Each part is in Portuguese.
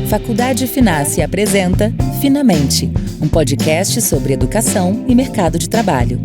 Faculdade Finassi apresenta Finamente, um podcast sobre educação e mercado de trabalho.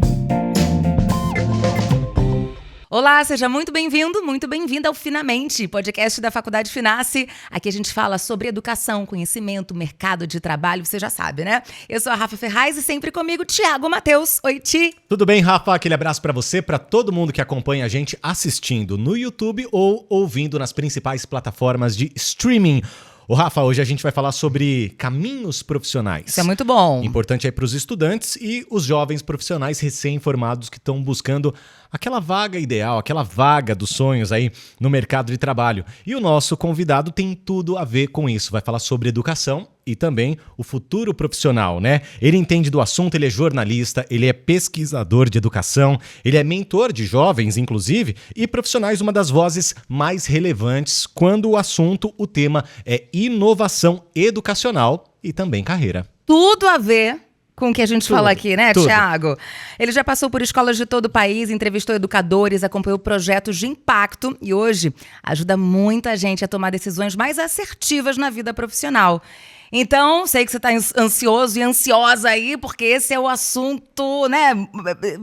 Olá, seja muito bem-vindo, muito bem-vinda ao Finamente, podcast da Faculdade Finassi. Aqui a gente fala sobre educação, conhecimento, mercado de trabalho, você já sabe, né? Eu sou a Rafa Ferraz e sempre comigo, Thiago Matheus. Oi, Ti. Tudo bem, Rafa? Aquele abraço pra você, pra todo mundo que acompanha a gente assistindo no YouTube ou ouvindo nas principais plataformas de streaming. Ô Rafa, hoje a gente vai falar sobre caminhos profissionais. Isso é muito bom. Importante aí para os estudantes e os jovens profissionais recém-formados que estão buscando aquela vaga ideal, aquela vaga dos sonhos aí no mercado de trabalho. E o nosso convidado tem tudo a ver com isso. Vai falar sobre educação e também o futuro profissional, né? Ele entende do assunto, ele é jornalista, ele é pesquisador de educação, ele é mentor de jovens, inclusive, e profissionais, uma das vozes mais relevantes quando o assunto, o tema é inovação educacional e também carreira. Tudo a ver com o que a gente fala aqui, né, tudo. Thiago? Ele já passou por escolas de todo o país, entrevistou educadores, acompanhou projetos de impacto e hoje ajuda muita gente a tomar decisões mais assertivas na vida profissional. Então, sei que você está ansioso e ansiosa aí, porque esse é o assunto, né,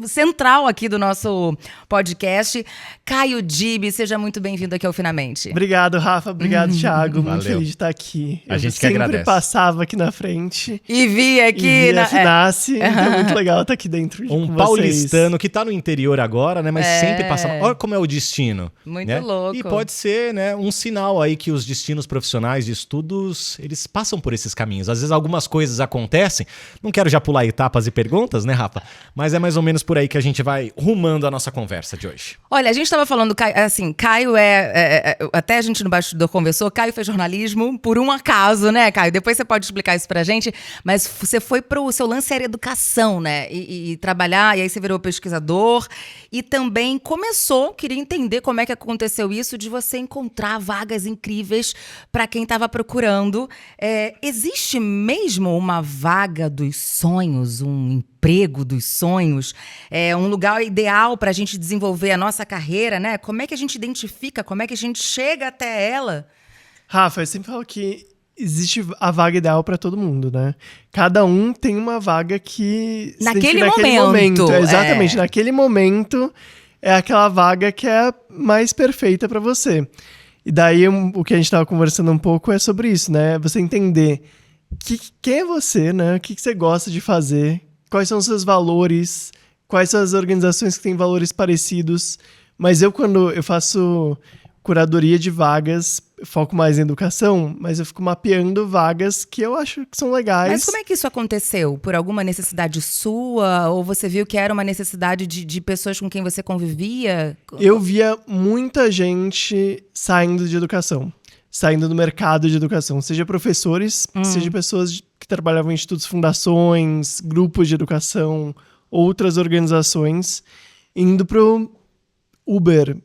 central aqui do nosso podcast. Caio Dib, seja muito bem-vindo aqui ao Finamente. Obrigado, Rafa. Obrigado, Thiago. Valeu. Muito feliz de estar aqui. A gente que agradece. Eu sempre passava aqui na frente. E vi aqui... E vi a Finassi. Então é muito legal estar aqui dentro com vocês. Paulistano que está no interior agora, né, mas sempre passava. Olha como é o destino. Muito né? louco. E pode ser, né, um sinal aí que os destinos profissionais de estudos, eles passam por esses caminhos. Às vezes algumas coisas acontecem, não quero já pular etapas e perguntas, né, Rafa? Mas é mais ou menos por aí que a gente vai rumando a nossa conversa de hoje. Olha, a gente estava falando, assim, Caio até a gente no bastidor conversou, Caio fez jornalismo por um acaso, né, Caio? Depois você pode explicar isso pra gente, mas você foi o seu lance era educação, né? E trabalhar, e aí você virou pesquisador e também queria entender como é que aconteceu isso de você encontrar vagas incríveis para quem estava procurando. Existe mesmo uma vaga dos sonhos, um emprego dos sonhos, um lugar ideal para a gente desenvolver a nossa carreira, né? Como é que a gente identifica, como é que a gente chega até ela? Rafa, eu sempre falo que existe a vaga ideal para todo mundo, né? Cada um tem uma vaga que... Naquele momento. Exatamente, naquele momento é aquela vaga que é a mais perfeita para você. E daí o que a gente estava conversando um pouco é sobre isso, né? Você entender quem é você, né? O que você gosta de fazer, quais são os seus valores, quais são as organizações que têm valores parecidos. Mas quando eu faço curadoria de vagas, foco mais em educação, mas eu fico mapeando vagas que eu acho que são legais. Mas como é que isso aconteceu? Por alguma necessidade sua? Ou você viu que era uma necessidade de pessoas com quem você convivia? Eu via muita gente saindo de educação, saindo do mercado de educação, seja professores, seja pessoas que trabalhavam em institutos, fundações, grupos de educação, outras organizações, indo pro Uber,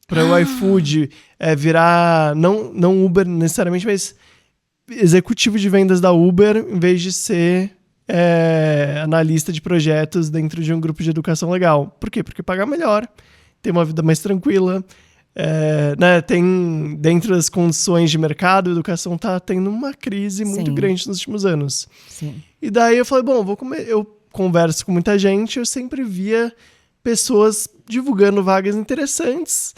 para o iFood, virar, não Uber necessariamente, mas executivo de vendas da Uber, em vez de ser analista de projetos dentro de um grupo de educação legal. Por quê? Porque paga melhor, tem uma vida mais tranquila, né, tem, dentro das condições de mercado, a educação está tendo uma crise muito grande nos últimos anos. Sim. E daí eu falei, eu converso com muita gente, eu sempre via pessoas divulgando vagas interessantes.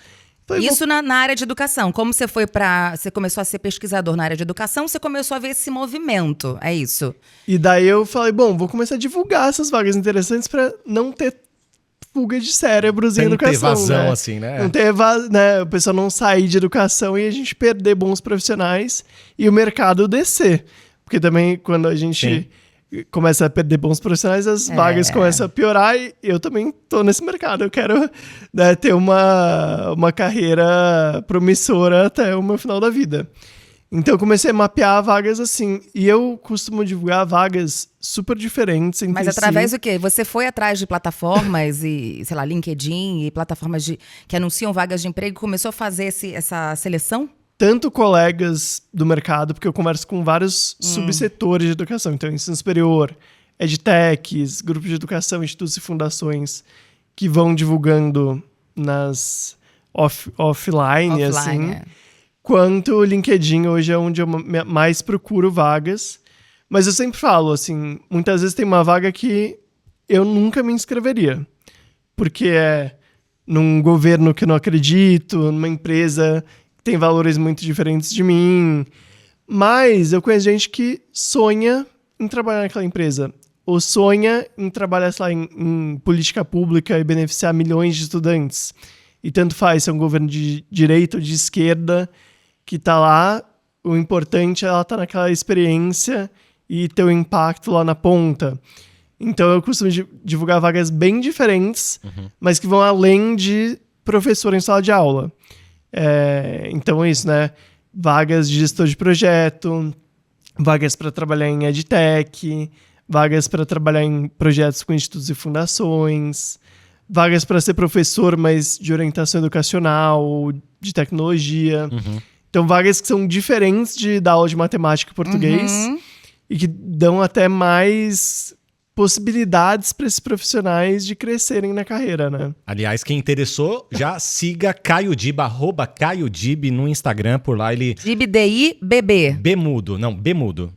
Falei, isso na área de educação. Como você começou a ser pesquisador na área de educação, você começou a ver esse movimento, é isso? E daí eu falei, vou começar a divulgar essas vagas interessantes para não ter fuga de cérebros em educação. Não ter evasão, né? assim, né? Não ter né? O pessoal não sair de educação e a gente perder bons profissionais e o mercado descer. Porque também quando a gente começa a perder bons profissionais, as vagas começam a piorar e eu também tô nesse mercado. Eu quero, né, ter uma carreira promissora até o meu final da vida. Então eu comecei a mapear vagas assim. E eu costumo divulgar vagas super diferentes entre Mas através do quê? Você foi atrás de plataformas e, sei lá, LinkedIn e plataformas que anunciam vagas de emprego e começou a fazer essa seleção? Tanto colegas do mercado, porque eu converso com vários subsetores de educação. Então, ensino superior, edtechs, grupos de educação, institutos e fundações que vão divulgando nas offline, assim. quanto o LinkedIn hoje é onde eu mais procuro vagas. Mas eu sempre falo, assim, muitas vezes tem uma vaga que eu nunca me inscreveria. Porque é num governo que eu não acredito, numa empresa que tem valores muito diferentes de mim. Mas eu conheço gente que sonha em trabalhar naquela empresa. Ou sonha em trabalhar, sei lá, em política pública e beneficiar milhões de estudantes. E tanto faz se é um governo de direita ou de esquerda que tá lá. O importante é ela estar naquela experiência e ter um impacto lá na ponta. Então eu costumo divulgar vagas bem diferentes, mas que vão além de professor em sala de aula. Então é isso, né? Vagas de gestor de projeto, vagas para trabalhar em edtech, vagas para trabalhar em projetos com institutos e fundações, vagas para ser professor, mas de orientação educacional ou de tecnologia. Então vagas que são diferentes da aula de matemática e português e que dão até mais possibilidades para esses profissionais de crescerem na carreira, né? Aliás, quem interessou, já siga Caio Dib, @CaioDib no Instagram, por lá ele... Dib, D-I-B-B. B-mudo, não, B-mudo.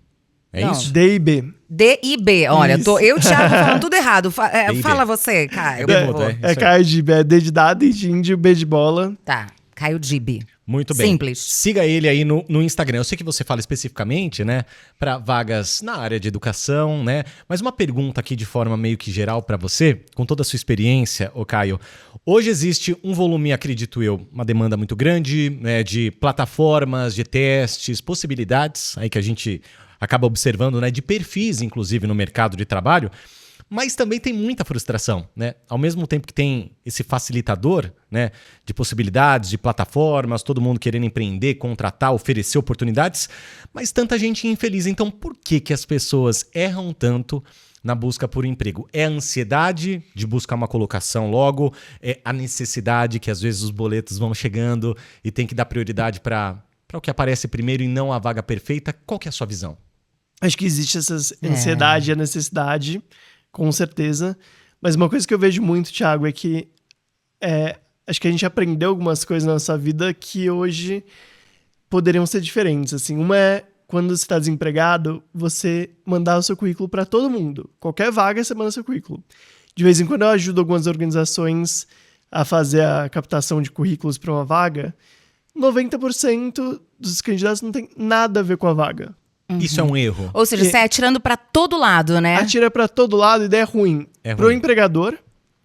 É Não. isso? D&B. D-I-B. Olha, Isso. eu, Thiago, falando tudo errado. D&B. Fala você, Caio. B-mudo, Vou- Isso É aí. Caio Dib, é D de dado, I de índio, B de bola. Tá, Caio Dib. Muito bem. Simples. Siga ele aí no Instagram. Eu sei que você fala especificamente, né, para vagas na área de educação, né? Mas uma pergunta aqui de forma meio que geral para você, com toda a sua experiência, ô Caio. Hoje existe um volume, acredito eu, uma demanda muito grande, né, de plataformas, de testes, possibilidades aí que a gente acaba observando, né, de perfis, inclusive, no mercado de trabalho. Mas também tem muita frustração, né? Ao mesmo tempo que tem esse facilitador, né, de possibilidades, de plataformas, todo mundo querendo empreender, contratar, oferecer oportunidades, mas tanta gente infeliz. Então, por que as pessoas erram tanto na busca por emprego? É a ansiedade de buscar uma colocação logo? É a necessidade que às vezes os boletos vão chegando e tem que dar prioridade para o que aparece primeiro e não a vaga perfeita? Qual que é a sua visão? Acho que existe essa ansiedade e a necessidade, com certeza. Mas uma coisa que eu vejo muito, Thiago, é que acho que a gente aprendeu algumas coisas na nossa vida que hoje poderiam ser diferentes. Assim, uma é, quando você está desempregado, você mandar o seu currículo para todo mundo. Qualquer vaga, você manda o seu currículo. De vez em quando eu ajudo algumas organizações a fazer a captação de currículos para uma vaga. 90% dos candidatos não tem nada a ver com a vaga. Isso é um erro. Ou seja, você é atirando pra todo lado, né? Atira para todo lado, ideia ruim. É Pro ruim. empregador,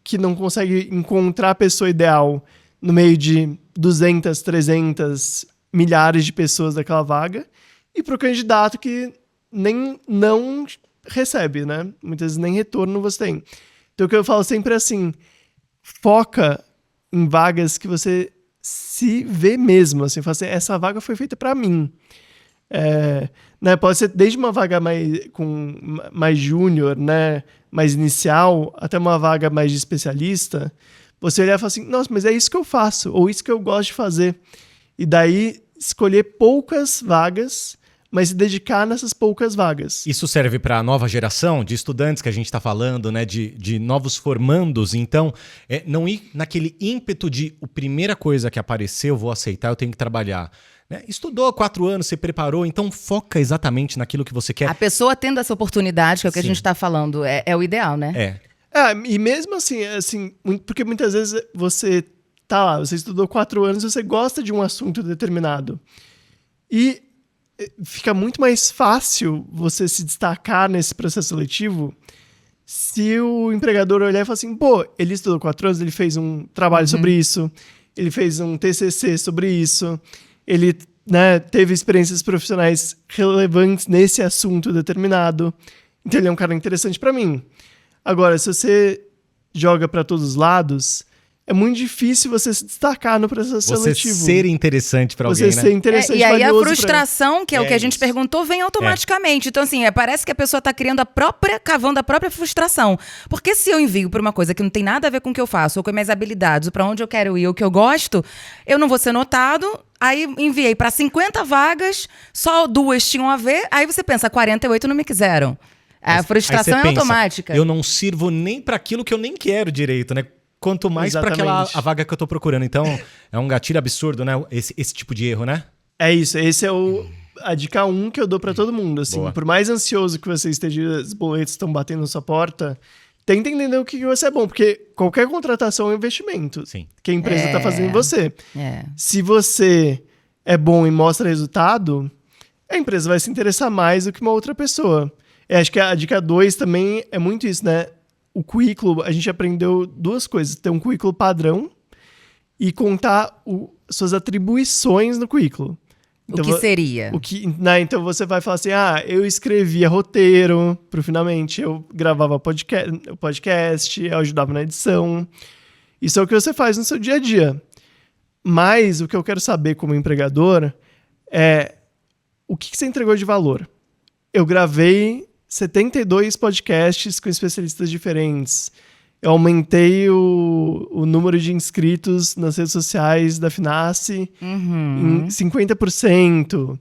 que não consegue encontrar a pessoa ideal no meio de 200, 300, milhares de pessoas daquela vaga. E pro candidato que não recebe, né? Muitas vezes nem retorno você tem. Então o que eu falo sempre é assim, foca em vagas que você se vê mesmo. Assim, fala assim, essa vaga foi feita para mim. Né, pode ser desde uma vaga mais júnior, né, mais inicial, até uma vaga mais de especialista, você olhar e falar assim, nossa, mas é isso que eu faço, ou isso que eu gosto de fazer. E daí escolher poucas vagas, mas se dedicar nessas poucas vagas. Isso serve para a nova geração de estudantes que a gente está falando, né, de novos formandos. Então, não ir naquele ímpeto de a primeira coisa que aparecer, eu vou aceitar, eu tenho que trabalhar. Né? Estudou 4 anos, se preparou, então foca exatamente naquilo que você quer. A pessoa tendo essa oportunidade, que é o que Sim. a gente tá falando, é o ideal, né? E mesmo assim, porque muitas vezes você tá lá, você estudou 4 anos e você gosta de um assunto determinado. E fica muito mais fácil você se destacar nesse processo seletivo se o empregador olhar e falar assim, pô, ele estudou 4 anos, ele fez um trabalho sobre isso, ele fez um TCC sobre isso, ele, né, teve experiências profissionais relevantes nesse assunto determinado. Então ele é um cara interessante para mim. Agora, se você joga para todos os lados, é muito difícil você se destacar no processo Você seletivo. ser interessante para alguém, Você né? ser interessante, E aí a valioso frustração, que é o que a gente isso. perguntou, vem automaticamente. Então, assim, parece que a pessoa tá cavando a própria frustração. Porque se eu envio pra uma coisa que não tem nada a ver com o que eu faço, ou com as minhas habilidades, ou pra onde eu quero ir, ou o que eu gosto, eu não vou ser notado. Aí enviei pra 50 vagas, só 2 tinham a ver, aí você pensa, 48 não me quiseram. A frustração Aí é você pensa, automática. Eu não sirvo nem para aquilo que eu nem quero direito, né? Quanto mais para aquela Exatamente. a vaga que eu tô procurando. Então, é um gatilho absurdo, né? Esse tipo de erro, né? É isso, esse é a dica 1 que eu dou pra todo mundo, assim. Boa. Por mais ansioso que você esteja, os boletos estão batendo na sua porta, tenta entender o que você é bom, porque qualquer contratação é um investimento Sim. que a empresa tá fazendo em você. É. Se você é bom e mostra resultado, a empresa vai se interessar mais do que uma outra pessoa. Eu acho que a dica 2 também é muito isso, né? O currículo, a gente aprendeu 2 coisas. Ter um currículo padrão e contar suas atribuições no currículo. O que seria? Então você vai falar assim, eu escrevia roteiro pro Finalmente, eu gravava podcast, eu ajudava na edição. Isso é o que você faz no seu dia a dia. Mas o que eu quero saber como empregador é o que você entregou de valor. Eu gravei 72 podcasts com especialistas diferentes. Eu aumentei o número de inscritos nas redes sociais da Finassi em 50%.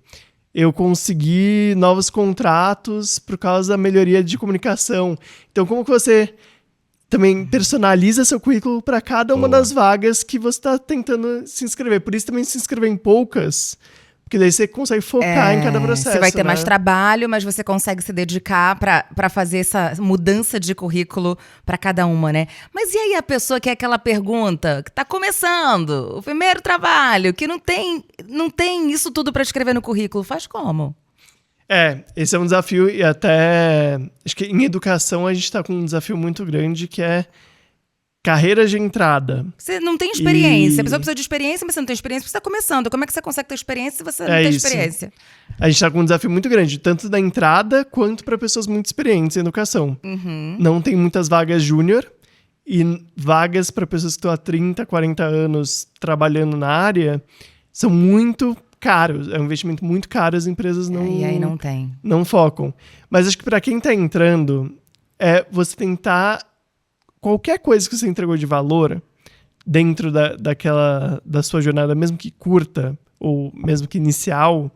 Eu consegui novos contratos por causa da melhoria de comunicação. Então, como que você também personaliza seu currículo para cada uma das vagas que você está tentando se inscrever? Por isso também se inscrever em poucas, porque daí você consegue focar em cada processo. Você vai ter né? mais trabalho, mas você consegue se dedicar para fazer essa mudança de currículo para cada uma, né? Mas e aí a pessoa que é aquela pergunta, que tá começando, o primeiro trabalho, que não tem isso tudo para escrever no currículo, faz como? Esse é um desafio e até... Acho que em educação a gente está com um desafio muito grande que é carreira de entrada. Você não tem experiência. A pessoa precisa de experiência, mas você não tem experiência porque você está começando. Como é que você consegue ter experiência se você não tem experiência? A gente está com um desafio muito grande, tanto da entrada quanto para pessoas muito experientes em educação. Não tem muitas vagas júnior e vagas para pessoas que estão há 30, 40 anos trabalhando na área são muito caros. É um investimento muito caro, as empresas E aí não focam. Mas acho que para quem está entrando, você tentar qualquer coisa que você entregou de valor dentro da sua jornada, mesmo que curta ou mesmo que inicial,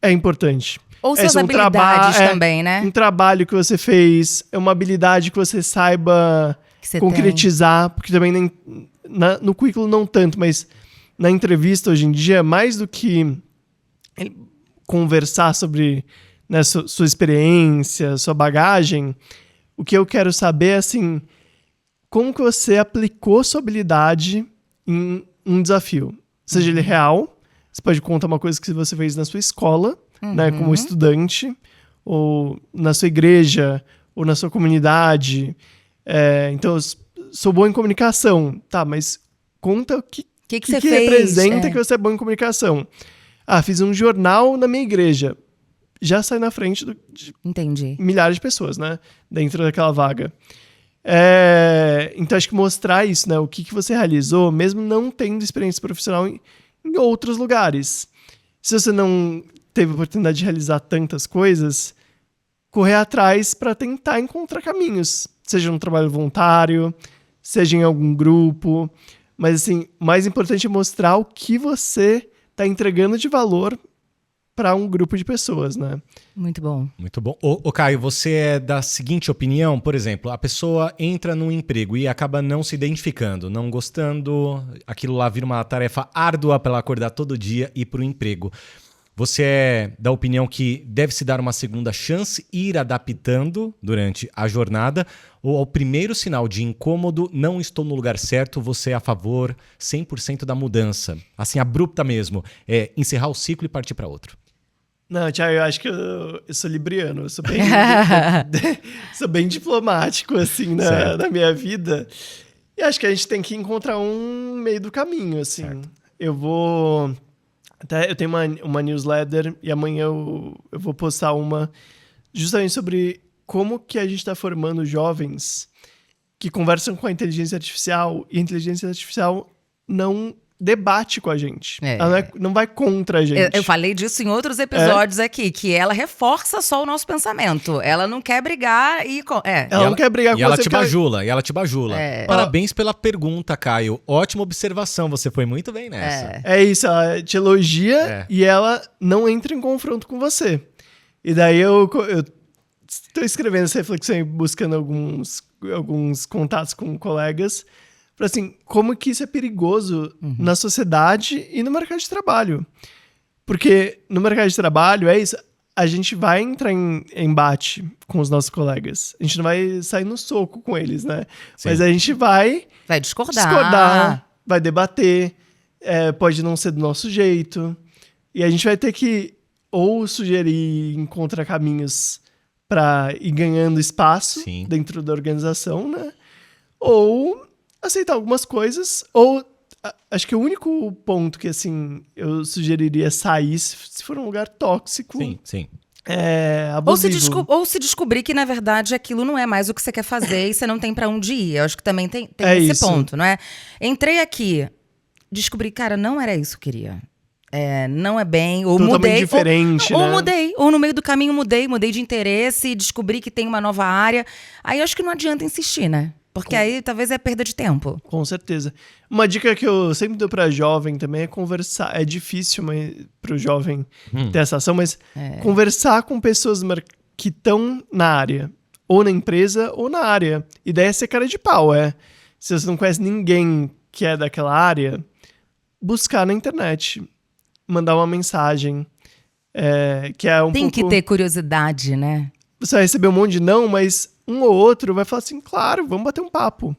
é importante. Ou suas habilidades também, né? Um trabalho que você fez, é uma habilidade que você saiba concretizar, porque também no currículo não tanto, mas na entrevista hoje em dia, mais do que conversar sobre, né, sua experiência, sua bagagem, o que eu quero saber é assim, como que você aplicou sua habilidade em um desafio? Seja ele real, você pode contar uma coisa que você fez na sua escola, né, como estudante, ou na sua igreja, ou na sua comunidade. Então, eu sou bom em comunicação. Tá, mas conta o que você fez? Representa que você é bom em comunicação. Fiz um jornal na minha igreja. Já sai na frente de milhares de pessoas, né, dentro daquela vaga. Então, acho que mostrar isso, né? O que você realizou, mesmo não tendo experiência profissional em outros lugares. Se você não teve a oportunidade de realizar tantas coisas, correr atrás para tentar encontrar caminhos. Seja no trabalho voluntário, seja em algum grupo. Mas, assim, o mais importante é mostrar o que você está entregando de valor para um grupo de pessoas, né? Muito bom. Muito bom. Ô Caio, você é da seguinte opinião, por exemplo, a pessoa entra num emprego e acaba não se identificando, não gostando, aquilo lá vira uma tarefa árdua para ela acordar todo dia e ir para o emprego. Você é da opinião que deve se dar uma segunda chance e ir adaptando durante a jornada, ou ao primeiro sinal de incômodo, não estou no lugar certo, você é a favor 100% da mudança, assim, abrupta mesmo, encerrar o ciclo e partir para outro? Não, Thiago, eu acho que eu sou libriano, eu sou bem, sou bem diplomático, assim, na minha vida. E acho que a gente tem que encontrar um meio do caminho, assim. Certo. Eu tenho uma newsletter e amanhã eu vou postar uma justamente sobre como que a gente está formando jovens que conversam com a inteligência artificial e a inteligência artificial não debate com a gente. Ela não vai contra a gente. Eu falei disso em outros episódios aqui, que ela reforça só o nosso pensamento. Ela não quer brigar e... Ela não quer brigar com você. E ela te bajula. Parabéns pela pergunta, Caio. Ótima observação, você foi muito bem nessa. É isso, ela te elogia e ela não entra em confronto com você. E daí eu estou escrevendo essa reflexão e buscando alguns contatos com colegas para assim, como que isso é perigoso na sociedade e no mercado de trabalho. Porque no mercado de trabalho, é isso. A gente vai entrar em embate com os nossos colegas. A gente não vai sair no soco com eles, né? Sim. Mas a gente vai discordar, vai debater, pode não ser do nosso jeito. E a gente vai ter que ou sugerir, encontrar caminhos para ir ganhando espaço Sim. dentro da organização, né? Ou aceitar algumas coisas, ou acho que o único ponto que, assim, eu sugeriria sair se for um lugar tóxico. Sim. Abusivo. Ou se descobrir que, na verdade, aquilo não é mais o que você quer fazer e você não tem pra onde ir. Eu acho que também tem esse isso. ponto, não é? Entrei aqui, descobri, cara, não era isso que eu queria. Não é bem, ou Totalmente mudei. diferente, ou né? mudei, ou no meio do caminho mudei de interesse, descobri que tem uma nova área. Aí eu acho que não adianta insistir, né? Porque aí talvez é perda de tempo. Com certeza. Uma dica que eu sempre dou pra jovem também é conversar. É difícil pro jovem ter essa ação, mas conversar com pessoas que estão na área. Ou na empresa, ou na área. Ideia é ser cara de pau, Se você não conhece ninguém que é daquela área, buscar na internet. Mandar uma mensagem. Que é um Tem pouco... que ter curiosidade, né? Você vai receber um monte de não, mas um ou outro vai falar assim, claro, vamos bater um papo.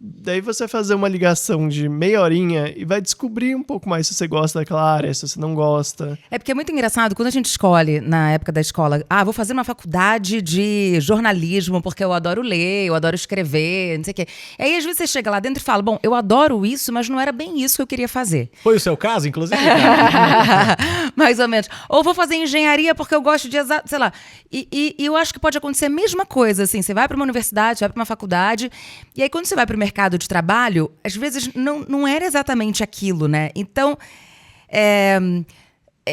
Daí você vai fazer uma ligação de meia horinha e vai descobrir um pouco mais se você gosta daquela área, se você não gosta. É porque é muito engraçado, quando a gente escolhe, na época da escola, vou fazer uma faculdade de jornalismo, porque eu adoro ler, eu adoro escrever, não sei o quê. E aí, às vezes, você chega lá dentro e fala, bom, eu adoro isso, mas não era bem isso que eu queria fazer. Foi o seu caso, inclusive? Cara? Mais ou menos. Ou vou fazer engenharia porque eu gosto de exato, sei lá. E eu acho que pode acontecer a mesma coisa, assim, você vai para uma universidade, vai para uma faculdade, e aí quando você vai para o mercado de trabalho, às vezes não era exatamente aquilo, né? Então,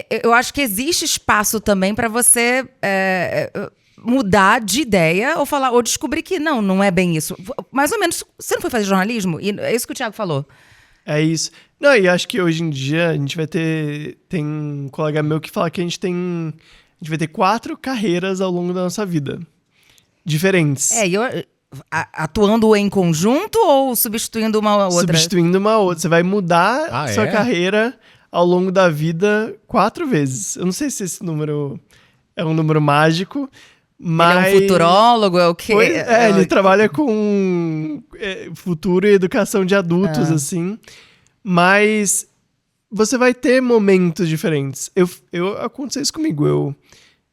eu acho que existe espaço também para você mudar de ideia ou descobrir que não é bem isso. Mais ou menos, você não foi fazer jornalismo? E é isso que o Thiago falou. É isso. Não, e acho que hoje em dia a gente vai tem um colega meu que fala que a gente vai ter 4 carreiras ao longo da nossa vida. Diferentes. Atuando em conjunto ou substituindo uma outra? Substituindo uma outra. Você vai mudar sua carreira ao longo da vida 4 vezes. Eu não sei se esse número é um número mágico, mas... Ele é um futurólogo, é o quê? Ele trabalha com futuro e educação de adultos, assim. Mas você vai ter momentos diferentes. Aconteceu isso comigo. Eu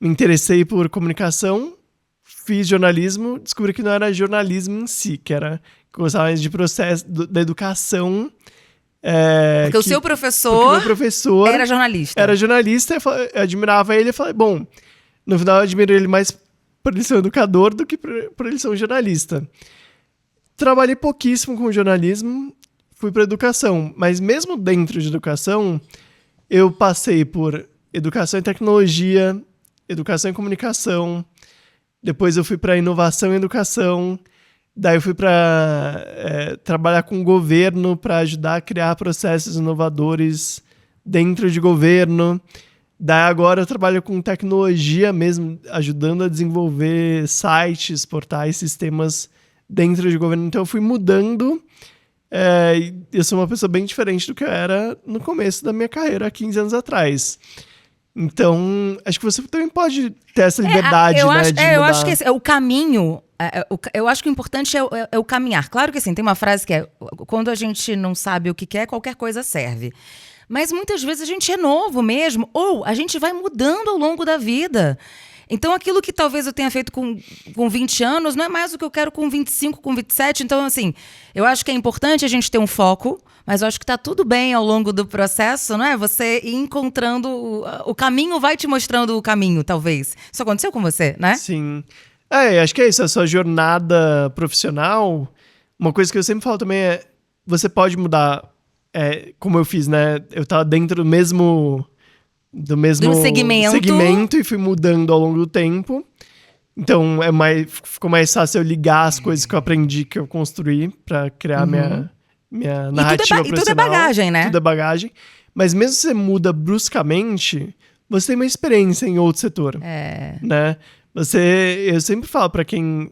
me interessei por comunicação, fiz jornalismo, descobri que não era jornalismo em si, que eu gostava mais de processo da educação. Porque o seu professor, meu professor era jornalista. Era jornalista, eu admirava ele e falei, bom, no final eu admiro ele mais por ele ser um educador do que por ele ser um jornalista. Trabalhei pouquíssimo com jornalismo, fui para educação, mas mesmo dentro de educação, eu passei por educação em tecnologia, educação em comunicação, depois eu fui para inovação em educação, daí eu fui para trabalhar com o governo para ajudar a criar processos inovadores dentro de governo. Daí agora eu trabalho com tecnologia mesmo, ajudando a desenvolver sites, portais, sistemas dentro de governo. Então eu fui mudando. Eu sou uma pessoa bem diferente do que eu era no começo da minha carreira, há 15 anos atrás. Então, acho que você também pode ter essa liberdade, de mudar. Eu acho que o caminho... eu acho que o importante é o caminhar. Claro que assim, tem uma frase que quando a gente não sabe o que quer, qualquer coisa serve. Mas muitas vezes a gente é novo mesmo, ou a gente vai mudando ao longo da vida. Então aquilo que talvez eu tenha feito com 20 anos não é mais o que eu quero com 25, com 27. Então, assim, eu acho que é importante a gente ter um foco, mas eu acho que tá tudo bem ao longo do processo, não é? Você ir encontrando... O caminho vai te mostrando o caminho, talvez. Isso aconteceu com você, né? Sim. Acho que é isso. A sua jornada profissional, uma coisa que eu sempre falo também é... Você pode mudar... como eu fiz, né? Eu tava dentro do mesmo segmento e fui mudando ao longo do tempo. Então, ficou mais fácil eu ligar as coisas que eu aprendi, que eu construí pra criar minha narrativa profissional. E tudo é bagagem, né? Tudo é bagagem. Mas mesmo se você muda bruscamente, você tem uma experiência em outro setor. Né? Eu sempre falo pra quem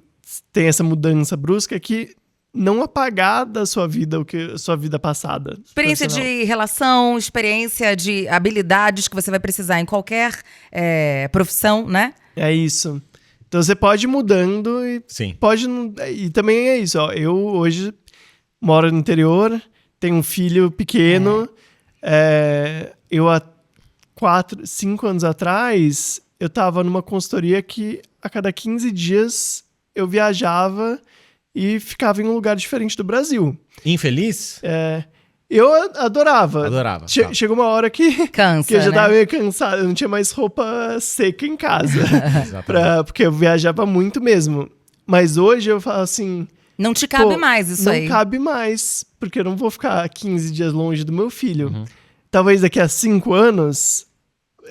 tem essa mudança brusca que não apagar da sua vida o que sua vida passada. Experiência de relação, experiência de habilidades que você vai precisar em qualquer profissão, né? É isso. Então você pode ir mudando e Sim. pode... E também é isso, ó. Eu hoje moro no interior, tenho um filho pequeno. Eu há 5 anos atrás, eu tava numa consultoria que a cada 15 dias eu viajava e ficava em um lugar diferente do Brasil. Infeliz? Eu adorava. Adorava. Chegou uma hora que Cansa, que eu já né? tava meio cansado. Eu não tinha mais roupa seca em casa. Exatamente. Porque eu viajava muito mesmo. Mas hoje eu falo assim... Não te cabe mais isso não aí. Não cabe mais, porque eu não vou ficar 15 dias longe do meu filho. Talvez daqui a 5 anos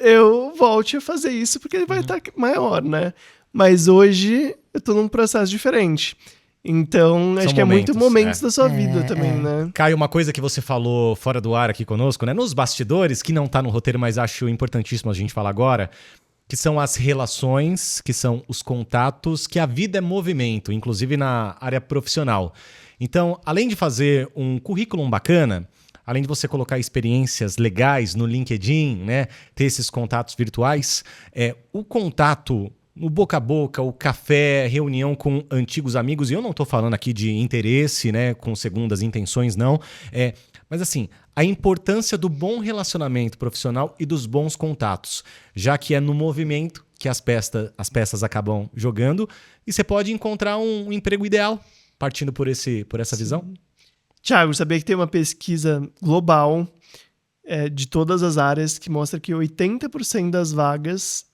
eu volte a fazer isso, porque ele vai estar maior, né? Mas hoje eu tô num processo diferente. Então, São acho que é muito momentos momentos, da sua vida também, né? Caio, uma coisa que você falou fora do ar aqui conosco, né? Nos bastidores, que não tá no roteiro, mas acho importantíssimo a gente falar agora, que são as relações, que são os contatos, que a vida é movimento, inclusive na área profissional. Então, além de fazer um currículo bacana, além de você colocar experiências legais no LinkedIn, né? Ter esses contatos virtuais, o contato no boca a boca, o café, reunião com antigos amigos, e eu não estou falando aqui de interesse, né, com segundas intenções, não. Mas assim, a importância do bom relacionamento profissional e dos bons contatos, já que é no movimento que as peças acabam jogando, e você pode encontrar um emprego ideal, partindo por essa visão. Thiago, sabia que tem uma pesquisa global de todas as áreas que mostra que 80% das vagas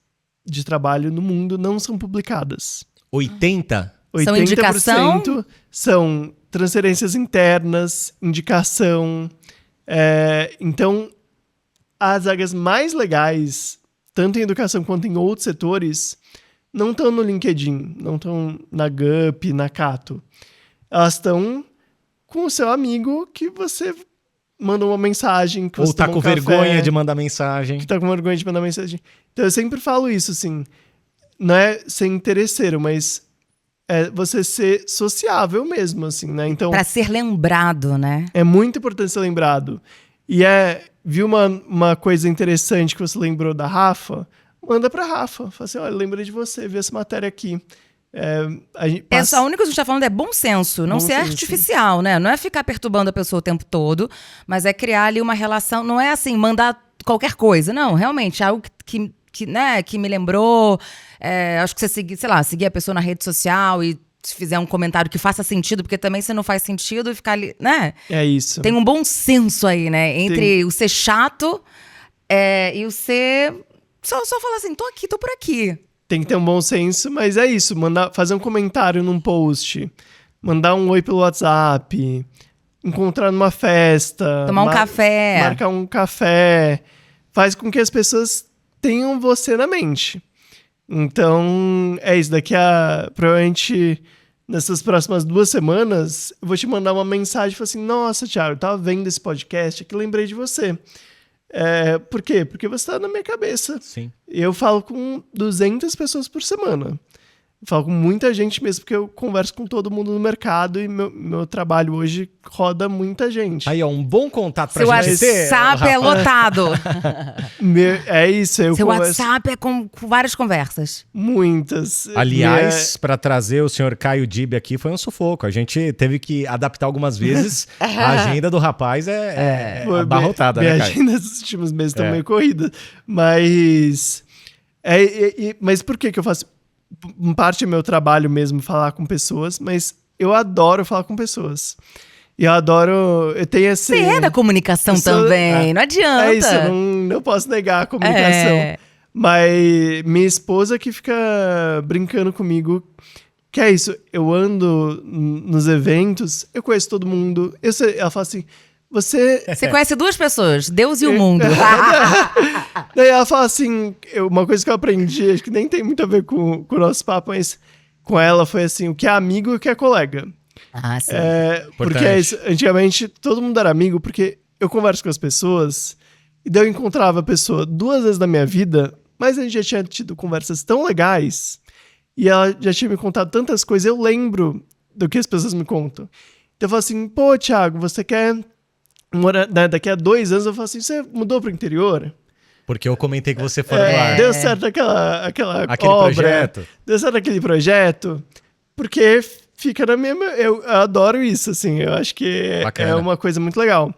de trabalho no mundo não são publicadas. 80%? São indicação? São transferências internas, indicação. Então, as vagas mais legais, tanto em educação quanto em outros setores, não estão no LinkedIn, não estão na Gup, na Cato. Elas estão com o seu amigo que você manda uma mensagem. Que Ou você tá toma com um café, vergonha de mandar mensagem. que tá com vergonha de mandar mensagem. Então eu sempre falo isso, assim, não é ser interesseiro, mas é você ser sociável mesmo, assim, né? Então, Pra ser lembrado, né? é muito importante ser lembrado. E viu uma coisa interessante que você lembrou da Rafa? Manda pra Rafa. Fala assim, olha, lembrei de você, vi essa matéria aqui. A gente A única coisa que a gente tá falando é bom senso, não Bom ser senso. artificial, né? Não é ficar perturbando a pessoa o tempo todo, mas é criar ali uma relação, não é assim, mandar qualquer coisa, não, realmente, algo que me lembrou, acho que você seguir a pessoa na rede social e se fizer um comentário que faça sentido, porque também se não faz sentido ficar ali, né? É isso. Tem um bom senso aí, né? Entre o ser chato e o ser... Só falar assim, tô aqui, tô por aqui. Tem que ter um bom senso, mas é isso. Fazer um comentário num post, mandar um oi pelo WhatsApp, encontrar numa festa. Tomar um café. Marcar um café. Faz com que as pessoas tenham você na mente. Então, é isso. Provavelmente, nessas próximas 2 semanas, eu vou te mandar uma mensagem e falar assim, nossa, Thiago, eu tava vendo esse podcast aqui, lembrei de você. Por quê? Porque você tá na minha cabeça. Sim. Eu falo com 200 pessoas por semana. Eu falo com muita gente mesmo, porque eu converso com todo mundo no mercado e meu trabalho hoje roda muita gente. Aí, ó, um bom contato pra Seu gente ter, WhatsApp é Rafa. lotado. É isso, eu Seu converso WhatsApp é com várias conversas. muitas. Aliás, para trazer o senhor Caio Dib aqui foi um sufoco. A gente teve que adaptar algumas vezes. A agenda do rapaz é abarrotada, minha né, Caio? agenda nesses últimos meses estão meio corrida. Mas... mas por que eu faço... Em parte é meu trabalho mesmo falar com pessoas, mas eu adoro falar com pessoas. E eu adoro... Eu tenho assim... Você é da comunicação eu sou- também, não adianta. É isso, eu não posso negar a comunicação. Mas minha esposa que fica brincando comigo, que é isso, eu ando nos eventos, eu conheço todo mundo. Ela fala assim, você... Você conhece 2 pessoas, Deus e o mundo. Daí ela fala assim, uma coisa que eu aprendi, acho que nem tem muito a ver com o nosso papo, mas com ela foi assim, o que é amigo e o que é colega. Ah, sim. Porque é isso, antigamente todo mundo era amigo, porque eu converso com as pessoas, e daí eu encontrava a pessoa 2 vezes na minha vida, mas a gente já tinha tido conversas tão legais, e ela já tinha me contado tantas coisas, eu lembro do que as pessoas me contam. Então eu falo assim, pô, Thiago, você quer morar, né, daqui a 2 anos, eu falo assim, você mudou pro interior? Porque eu comentei que você foi no ar. Deu certo aquela Aquele obra, projeto. deu certo aquele projeto, porque fica na minha... Eu adoro isso, assim, eu acho que Bacana. é uma coisa muito legal.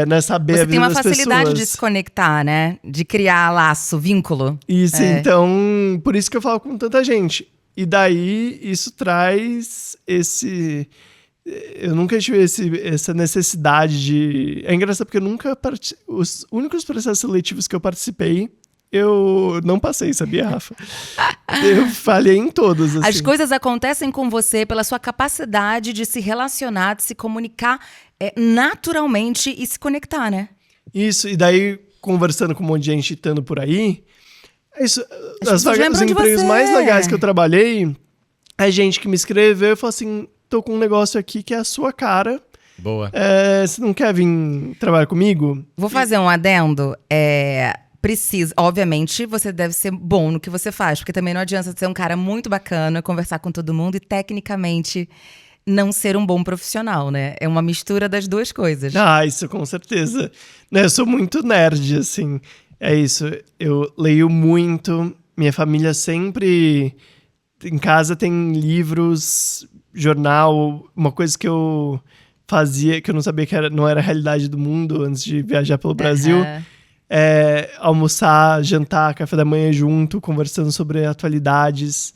Né, saber a Você vida tem uma das facilidade pessoas. de se conectar, né? De criar laço, vínculo. Isso, então, por isso que eu falo com tanta gente. E daí, isso traz esse... Eu nunca tive essa necessidade de... É engraçado porque eu nunca... Os únicos processos seletivos que eu participei, eu não passei, sabia, Rafa? Eu falhei em todos, assim. As coisas acontecem com você pela sua capacidade de se relacionar, de se comunicar naturalmente e se conectar, né? Isso, e daí, conversando com um monte de gente estando por aí, isso, pessoas os lembram de empregos você. mais legais que eu trabalhei, a gente que me escreveu e falou assim, tô com um negócio aqui que é a sua cara, Boa. você não quer vir trabalhar comigo? Vou fazer um adendo. Precisa, obviamente, você deve ser bom no que você faz, porque também não adianta ser um cara muito bacana, conversar com todo mundo e tecnicamente não ser um bom profissional, né? É uma mistura das duas coisas. Ah, isso com certeza. Né, eu sou muito nerd, assim. É isso. Eu leio muito. Minha família sempre... Em casa tem livros, jornal. Uma coisa que eu fazia, que eu não sabia que não era a realidade do mundo antes de viajar pelo Brasil. Almoçar, jantar, café da manhã junto, conversando sobre atualidades.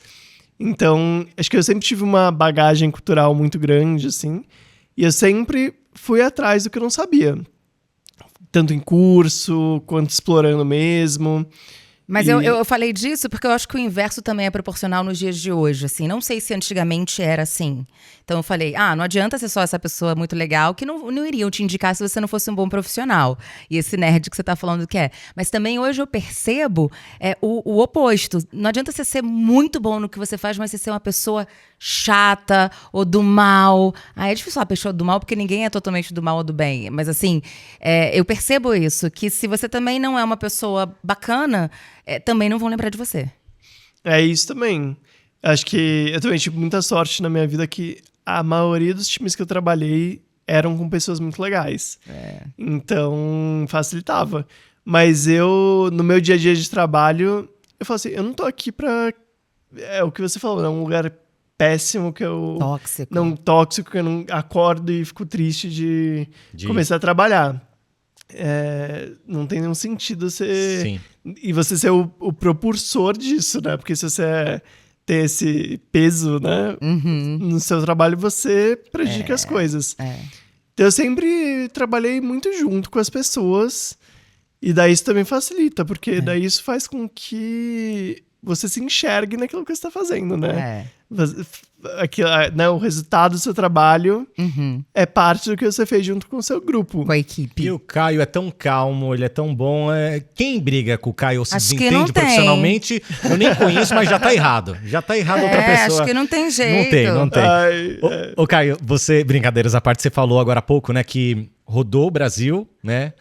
Então, acho que eu sempre tive uma bagagem cultural muito grande, assim. E eu sempre fui atrás do que eu não sabia. Tanto em curso, quanto explorando mesmo. Mas eu falei disso porque eu acho que o inverso também é proporcional nos dias de hoje, assim. Não sei se antigamente era assim. Então eu falei, não adianta ser só essa pessoa muito legal que não iriam te indicar se você não fosse um bom profissional. E esse nerd que você tá falando que é. Mas também hoje eu percebo o oposto. Não adianta você ser muito bom no que você faz, mas você ser uma pessoa chata ou do mal. É difícil falar pessoa do mal porque ninguém é totalmente do mal ou do bem. Mas assim, eu percebo isso, que se você também não é uma pessoa bacana... também não vão lembrar de você. É isso também. Acho que eu também tive muita sorte na minha vida que a maioria dos times que eu trabalhei eram com pessoas muito legais. Então, facilitava. Mas eu, no meu dia a dia de trabalho, eu falo assim, eu não tô aqui pra... É o que você falou, é um lugar péssimo que eu... Tóxico, que eu não acordo e fico triste de começar a trabalhar. Não tem nenhum sentido você... Sim. E você ser o propulsor disso, né? Porque se você ter esse peso, né? No seu trabalho, você prejudica as coisas. Então, eu sempre trabalhei muito junto com as pessoas. E daí isso também facilita, porque daí isso faz com que você se enxergue naquilo que você está fazendo, né? Né, o resultado do seu trabalho é parte do que você fez junto com o seu grupo. Com a equipe. E o Caio é tão calmo, ele é tão bom. Quem briga com o Caio ou se Acho que desentende não tem. profissionalmente, eu nem conheço, mas já tá errado. Já tá errado outra pessoa. Acho que não tem jeito. Não tem. Ô, Caio, você, brincadeiras à parte, você falou agora há pouco, né, que rodou o Brasil, né?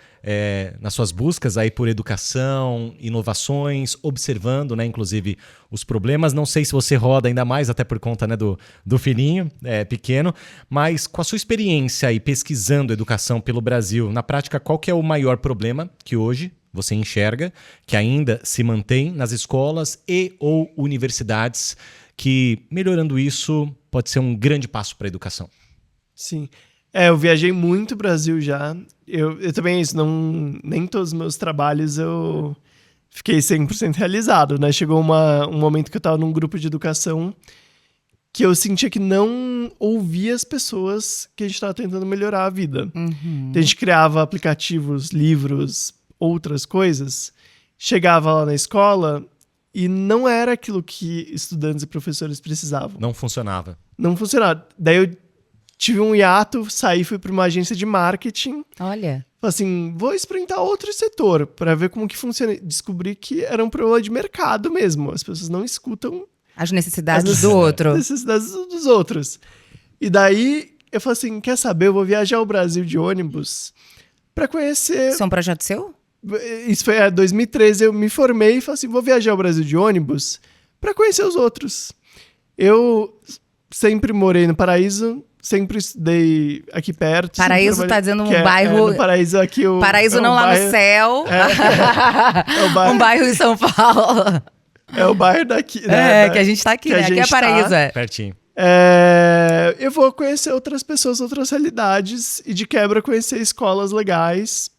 Nas suas buscas aí por educação, inovações, observando, né, inclusive os problemas. Não sei se você roda ainda mais, até por conta, né, do filhinho pequeno, mas com a sua experiência aí pesquisando educação pelo Brasil, na prática, qual que é o maior problema que hoje você enxerga, que ainda se mantém nas escolas e ou universidades, que melhorando isso pode ser um grande passo para a educação? Sim. Eu viajei muito o Brasil já. Eu também, nem todos os meus trabalhos eu fiquei 100% realizado, né? Chegou um momento que eu estava num grupo de educação que eu sentia que não ouvia as pessoas que a gente estava tentando melhorar a vida. Então a gente criava aplicativos, livros, outras coisas, chegava lá na escola e não era aquilo que estudantes e professores precisavam. Não funcionava. Não funcionava. Daí eu tive um hiato, saí, fui para uma agência de marketing. Olha. Falei assim, vou experimentar outro setor para ver como que funciona. Descobri que era um problema de mercado mesmo. As pessoas não escutam as necessidades do outro. As necessidades dos outros. E daí eu falei assim, quer saber? Eu vou viajar ao Brasil de ônibus para conhecer... Isso é um projeto seu? Isso foi em 2013. Eu me formei e falei assim, vou viajar ao Brasil de ônibus para conhecer os outros. Eu sempre morei no Paraíso, sempre estudei aqui perto. Paraíso tá dizendo um que bairro... no Paraíso aqui... Paraíso não lá no céu. É o bairro, Um bairro em São Paulo. é o bairro daqui, né? Que a gente tá aqui, que a né? Aqui é gente Paraíso, tá. Pertinho. Eu vou conhecer outras pessoas, outras realidades e de quebra conhecer escolas legais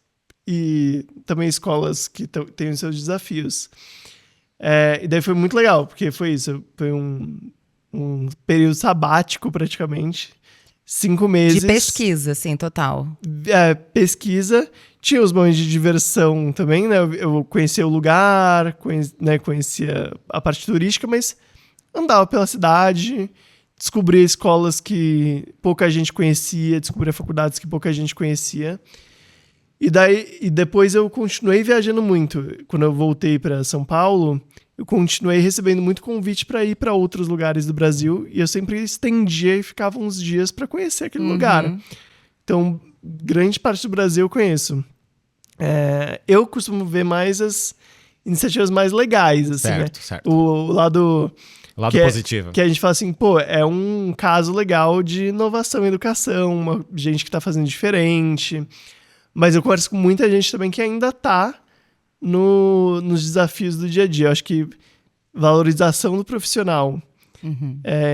e também escolas que têm os seus desafios. E daí foi muito legal, porque foi isso, foi um período sabático praticamente, 5 meses. De pesquisa, assim, total. Pesquisa, tinha os momentos de diversão também, né? Eu conhecia o lugar, conhecia a parte turística, mas andava pela cidade, descobria escolas que pouca gente conhecia, descobria faculdades que pouca gente conhecia. E depois eu continuei viajando muito. Quando eu voltei para São Paulo, eu continuei recebendo muito convite para ir para outros lugares do Brasil e eu sempre estendia e ficava uns dias para conhecer aquele lugar. Então, grande parte do Brasil eu conheço. Eu costumo ver mais as iniciativas mais legais, assim, Certo, né? certo. O lado Positivo. que a gente fala assim, é um caso legal de inovação em educação, uma gente que está fazendo diferente. Mas eu converso com muita gente também que ainda está nos desafios do dia a dia. Eu acho que valorização do profissional.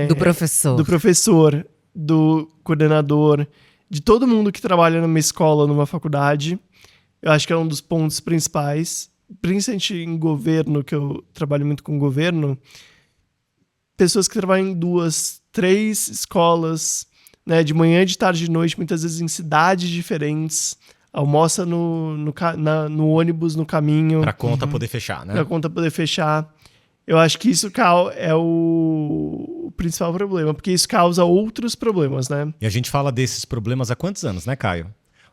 Do professor. Do professor, do coordenador, de todo mundo que trabalha numa escola, numa faculdade. Eu acho que é um dos pontos principais. Principalmente em governo, que eu trabalho muito com governo. Pessoas que trabalham em 2, 3 escolas, né, de manhã, de tarde, de noite, muitas vezes em cidades diferentes. Almoça no ônibus, no caminho. Pra conta poder fechar, né? Pra conta poder fechar. Eu acho que isso é o principal problema, porque isso causa outros problemas, né? E a gente fala desses problemas há quantos anos, né, Caio?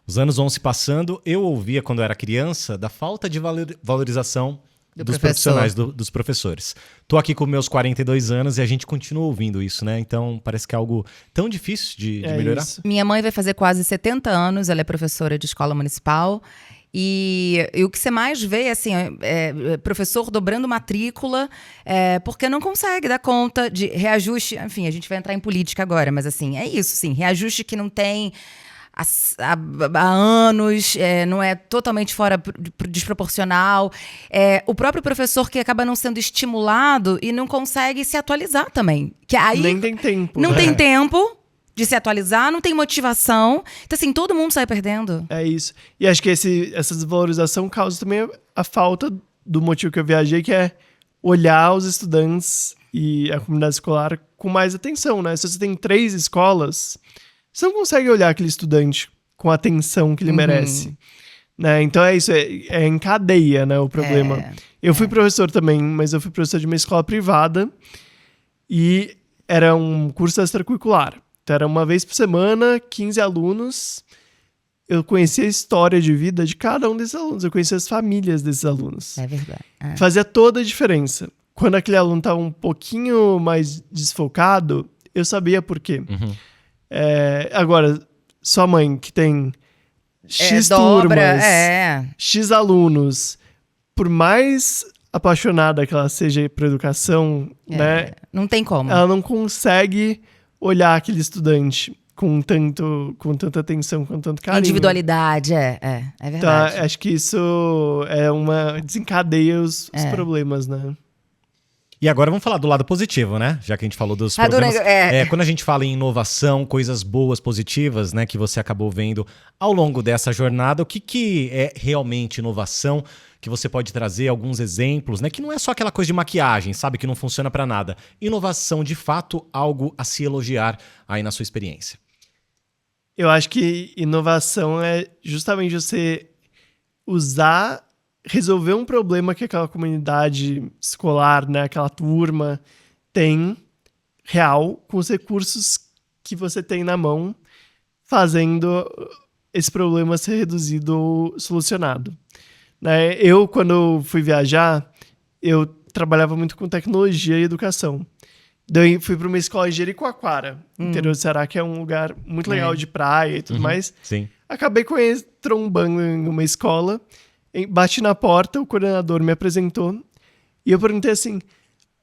Os anos vão se passando. Eu ouvia, quando eu era criança, da falta de valorização dos profissionais, dos professores. Tô aqui com meus 42 anos e a gente continua ouvindo isso, né? Então, parece que é algo tão difícil de melhorar. Isso. Minha mãe vai fazer quase 70 anos, ela é professora de escola municipal. E o que você mais vê, assim, é professor dobrando matrícula, porque não consegue dar conta de reajuste. Enfim, a gente vai entrar em política agora, mas assim, é isso, sim. Reajuste que não tem há anos, não é totalmente desproporcional. O próprio professor que acaba não sendo estimulado e não consegue se atualizar também. Que aí Nem tem tempo. não né? tem tempo de se atualizar, não tem motivação. Então, assim, todo mundo sai perdendo. É isso. E acho que essa desvalorização causa também a falta do motivo que eu viajei, que é olhar os estudantes e a comunidade escolar com mais atenção, né? Se você tem 3 escolas, você não consegue olhar aquele estudante com a atenção que ele merece. Né? Então é isso, é em cadeia, né, o problema. Eu fui professor também, mas eu fui professor de uma escola privada e era um curso extracurricular. Então era uma vez por semana, 15 alunos. Eu conhecia a história de vida de cada um desses alunos, eu conhecia as famílias desses alunos. É verdade. Fazia toda a diferença. Quando aquele aluno estava um pouquinho mais desfocado, eu sabia por quê. Agora, sua mãe que tem X turmas, X alunos, por mais apaixonada que ela seja por educação, né? Não tem como. Ela não consegue olhar aquele estudante com tanta atenção, com tanto carinho. Individualidade, é verdade. Então, acho que isso desencadeia os problemas, né? E agora vamos falar do lado positivo, né? Já que a gente falou dos problemas. Quando a gente fala em inovação, coisas boas, positivas, né? Que você acabou vendo ao longo dessa jornada, o que é realmente inovação? Que você pode trazer alguns exemplos, né? Que não é só aquela coisa de maquiagem, sabe? Que não funciona para nada. Inovação, de fato, algo a se elogiar aí na sua experiência. Eu acho que inovação é justamente você resolver um problema que aquela comunidade escolar, né, aquela turma tem real, com os recursos que você tem na mão, fazendo esse problema ser reduzido ou solucionado. Né? Eu, quando fui viajar, eu trabalhava muito com tecnologia e educação. Daí fui para uma escola em Jericoacoara, interior do Ceará, que é um lugar muito legal de praia e tudo mais. Sim. Acabei trombando em uma escola, bati na porta, o coordenador me apresentou e eu perguntei assim,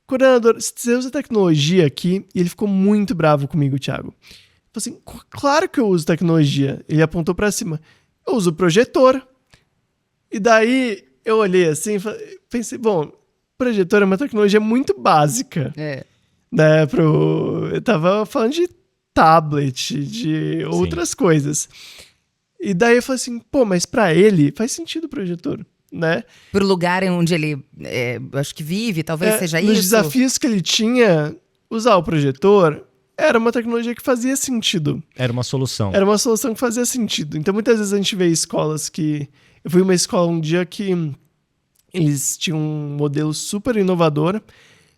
coordenador, você usa tecnologia aqui? E ele ficou muito bravo comigo, Thiago. assim, claro que eu uso tecnologia. Ele apontou pra cima. Eu uso projetor. E daí eu olhei assim e pensei, bom, projetor é uma tecnologia muito básica. Né, eu tava falando de tablet, de outras coisas. E daí eu falei assim, pô, mas pra ele faz sentido o projetor, né? Pro lugar onde ele, acho que vive, talvez seja nos isso. desafios que ele tinha, usar o projetor era uma tecnologia que fazia sentido. Era uma solução. Era uma solução que fazia sentido. Então, muitas vezes a gente vê escolas que... Eu fui em uma escola um dia que eles tinham um modelo super inovador,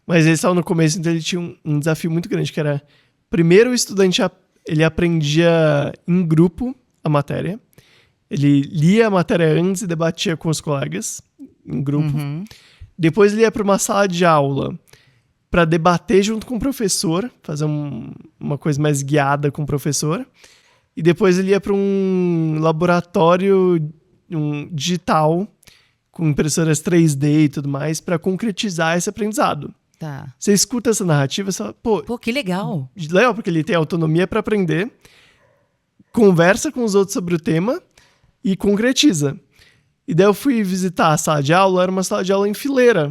mas eles estavam no começo, então ele tinha um desafio muito grande, que era... Primeiro, o estudante ele aprendia em grupo a matéria. Ele lia a matéria antes e debatia com os colegas, em grupo. Depois ele ia para uma sala de aula para debater junto com o professor, fazer uma coisa mais guiada com o professor. E depois ele ia para um laboratório digital, com impressoras 3D e tudo mais, para concretizar esse aprendizado. Tá. Você escuta essa narrativa e fala, pô, que legal. Legal, porque ele tem autonomia para aprender, conversa com os outros sobre o tema e concretiza. E daí eu fui visitar a sala de aula, era uma sala de aula em fileira.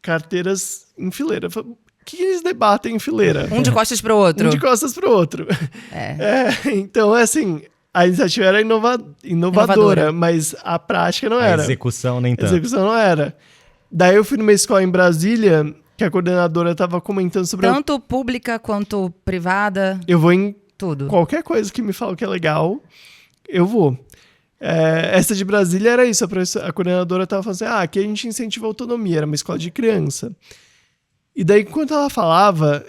Carteiras em fileira. Eu falei, o que eles debatem em fileira? Um de costas pro outro. Um de costas pro outro. Então, assim, a iniciativa era inovadora, mas a prática não era. A execução nem tanto. A execução não era. Daí eu fui numa escola em Brasília, que a coordenadora estava comentando sobre... Tanto pública quanto privada. Eu vou em tudo. Qualquer coisa que me fala que é legal, eu vou. Essa de Brasília era isso. A coordenadora estava falando assim, aqui a gente incentiva a autonomia, era uma escola de criança. E daí, enquanto ela falava,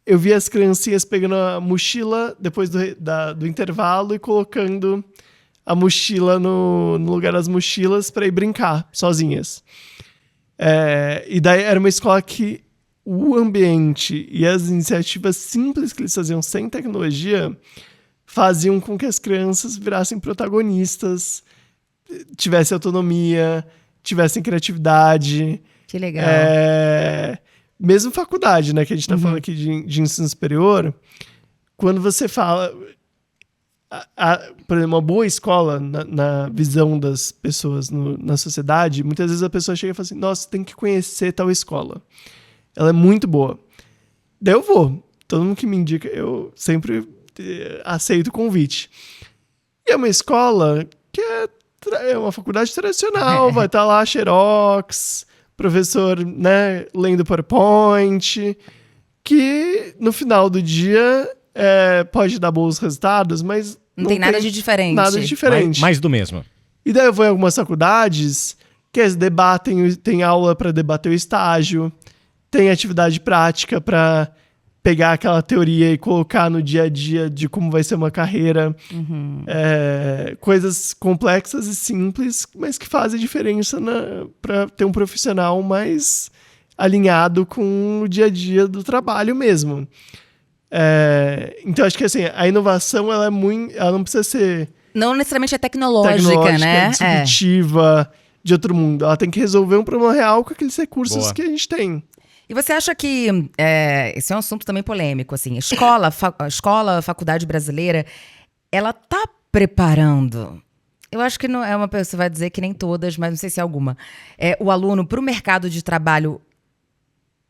eu via as criancinhas pegando a mochila depois do intervalo e colocando a mochila no lugar das mochilas para ir brincar sozinhas. E daí era uma escola que o ambiente e as iniciativas simples que eles faziam sem tecnologia faziam com que as crianças virassem protagonistas, tivessem autonomia, tivessem criatividade. Que legal. Mesmo faculdade, né, que a gente tá falando aqui de ensino superior, quando você fala... por exemplo, uma boa escola, na visão das pessoas na sociedade, muitas vezes a pessoa chega e fala assim, nossa, tem que conhecer tal escola. Ela é muito boa. Daí eu vou. Todo mundo que me indica, eu sempre aceito o convite. E é uma escola que é uma faculdade tradicional, vai estar lá xerox, professor, né, lendo PowerPoint, que no final do dia pode dar bons resultados, mas não tem nada de diferente. Nada de diferente. Mais do mesmo. E daí eu vou em algumas faculdades que eles debatem, tem aula para debater o estágio, tem atividade prática para pegar aquela teoria e colocar no dia a dia de como vai ser uma carreira. Coisas complexas e simples, mas que fazem diferença para ter um profissional mais alinhado com o dia a dia do trabalho mesmo. Então, acho que assim, a inovação ela não precisa ser... Não necessariamente é tecnológica, né? Disruptiva, de outro mundo. Ela tem que resolver um problema real com aqueles recursos que a gente tem. E você acha que, esse é um assunto também polêmico, assim, escola, faculdade brasileira, ela tá preparando, eu acho que não é uma pessoa, vai dizer que nem todas, mas não sei se é alguma, o aluno para o mercado de trabalho,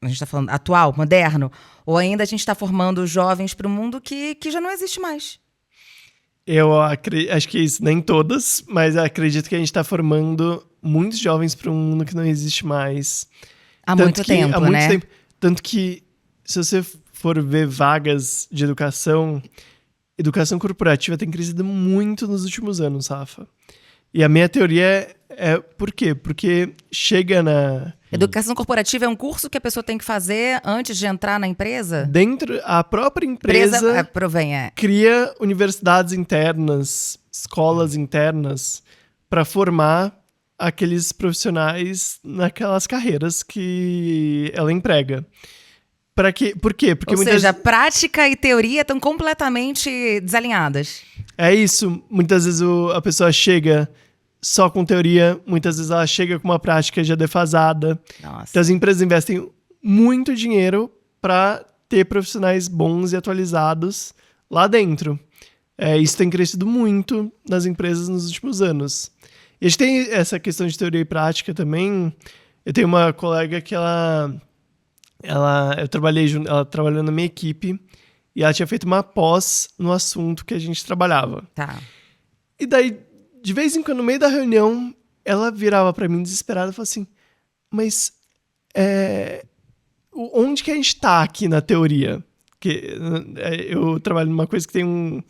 a gente está falando atual, moderno, ou ainda a gente está formando jovens para um mundo que já não existe mais? Eu acho que isso, nem todas, mas acredito que a gente está formando muitos jovens para um mundo que não existe mais. Há muito tempo, né? Tanto que, se você for ver vagas de educação corporativa tem crescido muito nos últimos anos, Rafa. E a minha teoria por quê? Porque chega na... Educação corporativa é um curso que a pessoa tem que fazer antes de entrar na empresa? A própria empresa cria universidades internas, escolas internas, para formar aqueles profissionais naquelas carreiras que ela emprega. Por quê? Porque Ou seja, prática e teoria estão completamente desalinhadas. É isso. Muitas vezes a pessoa chega só com teoria, muitas vezes ela chega com uma prática já defasada. Nossa. Então as empresas investem muito dinheiro para ter profissionais bons e atualizados lá dentro. Isso tem crescido muito nas empresas nos últimos anos. E a gente tem essa questão de teoria e prática também. Eu tenho uma colega que ela trabalhou na minha equipe e ela tinha feito uma pós no assunto que a gente trabalhava. Tá. E daí, de vez em quando, no meio da reunião, ela virava pra mim desesperada e falava assim, mas onde que a gente tá aqui na teoria? Porque eu trabalho numa coisa que tem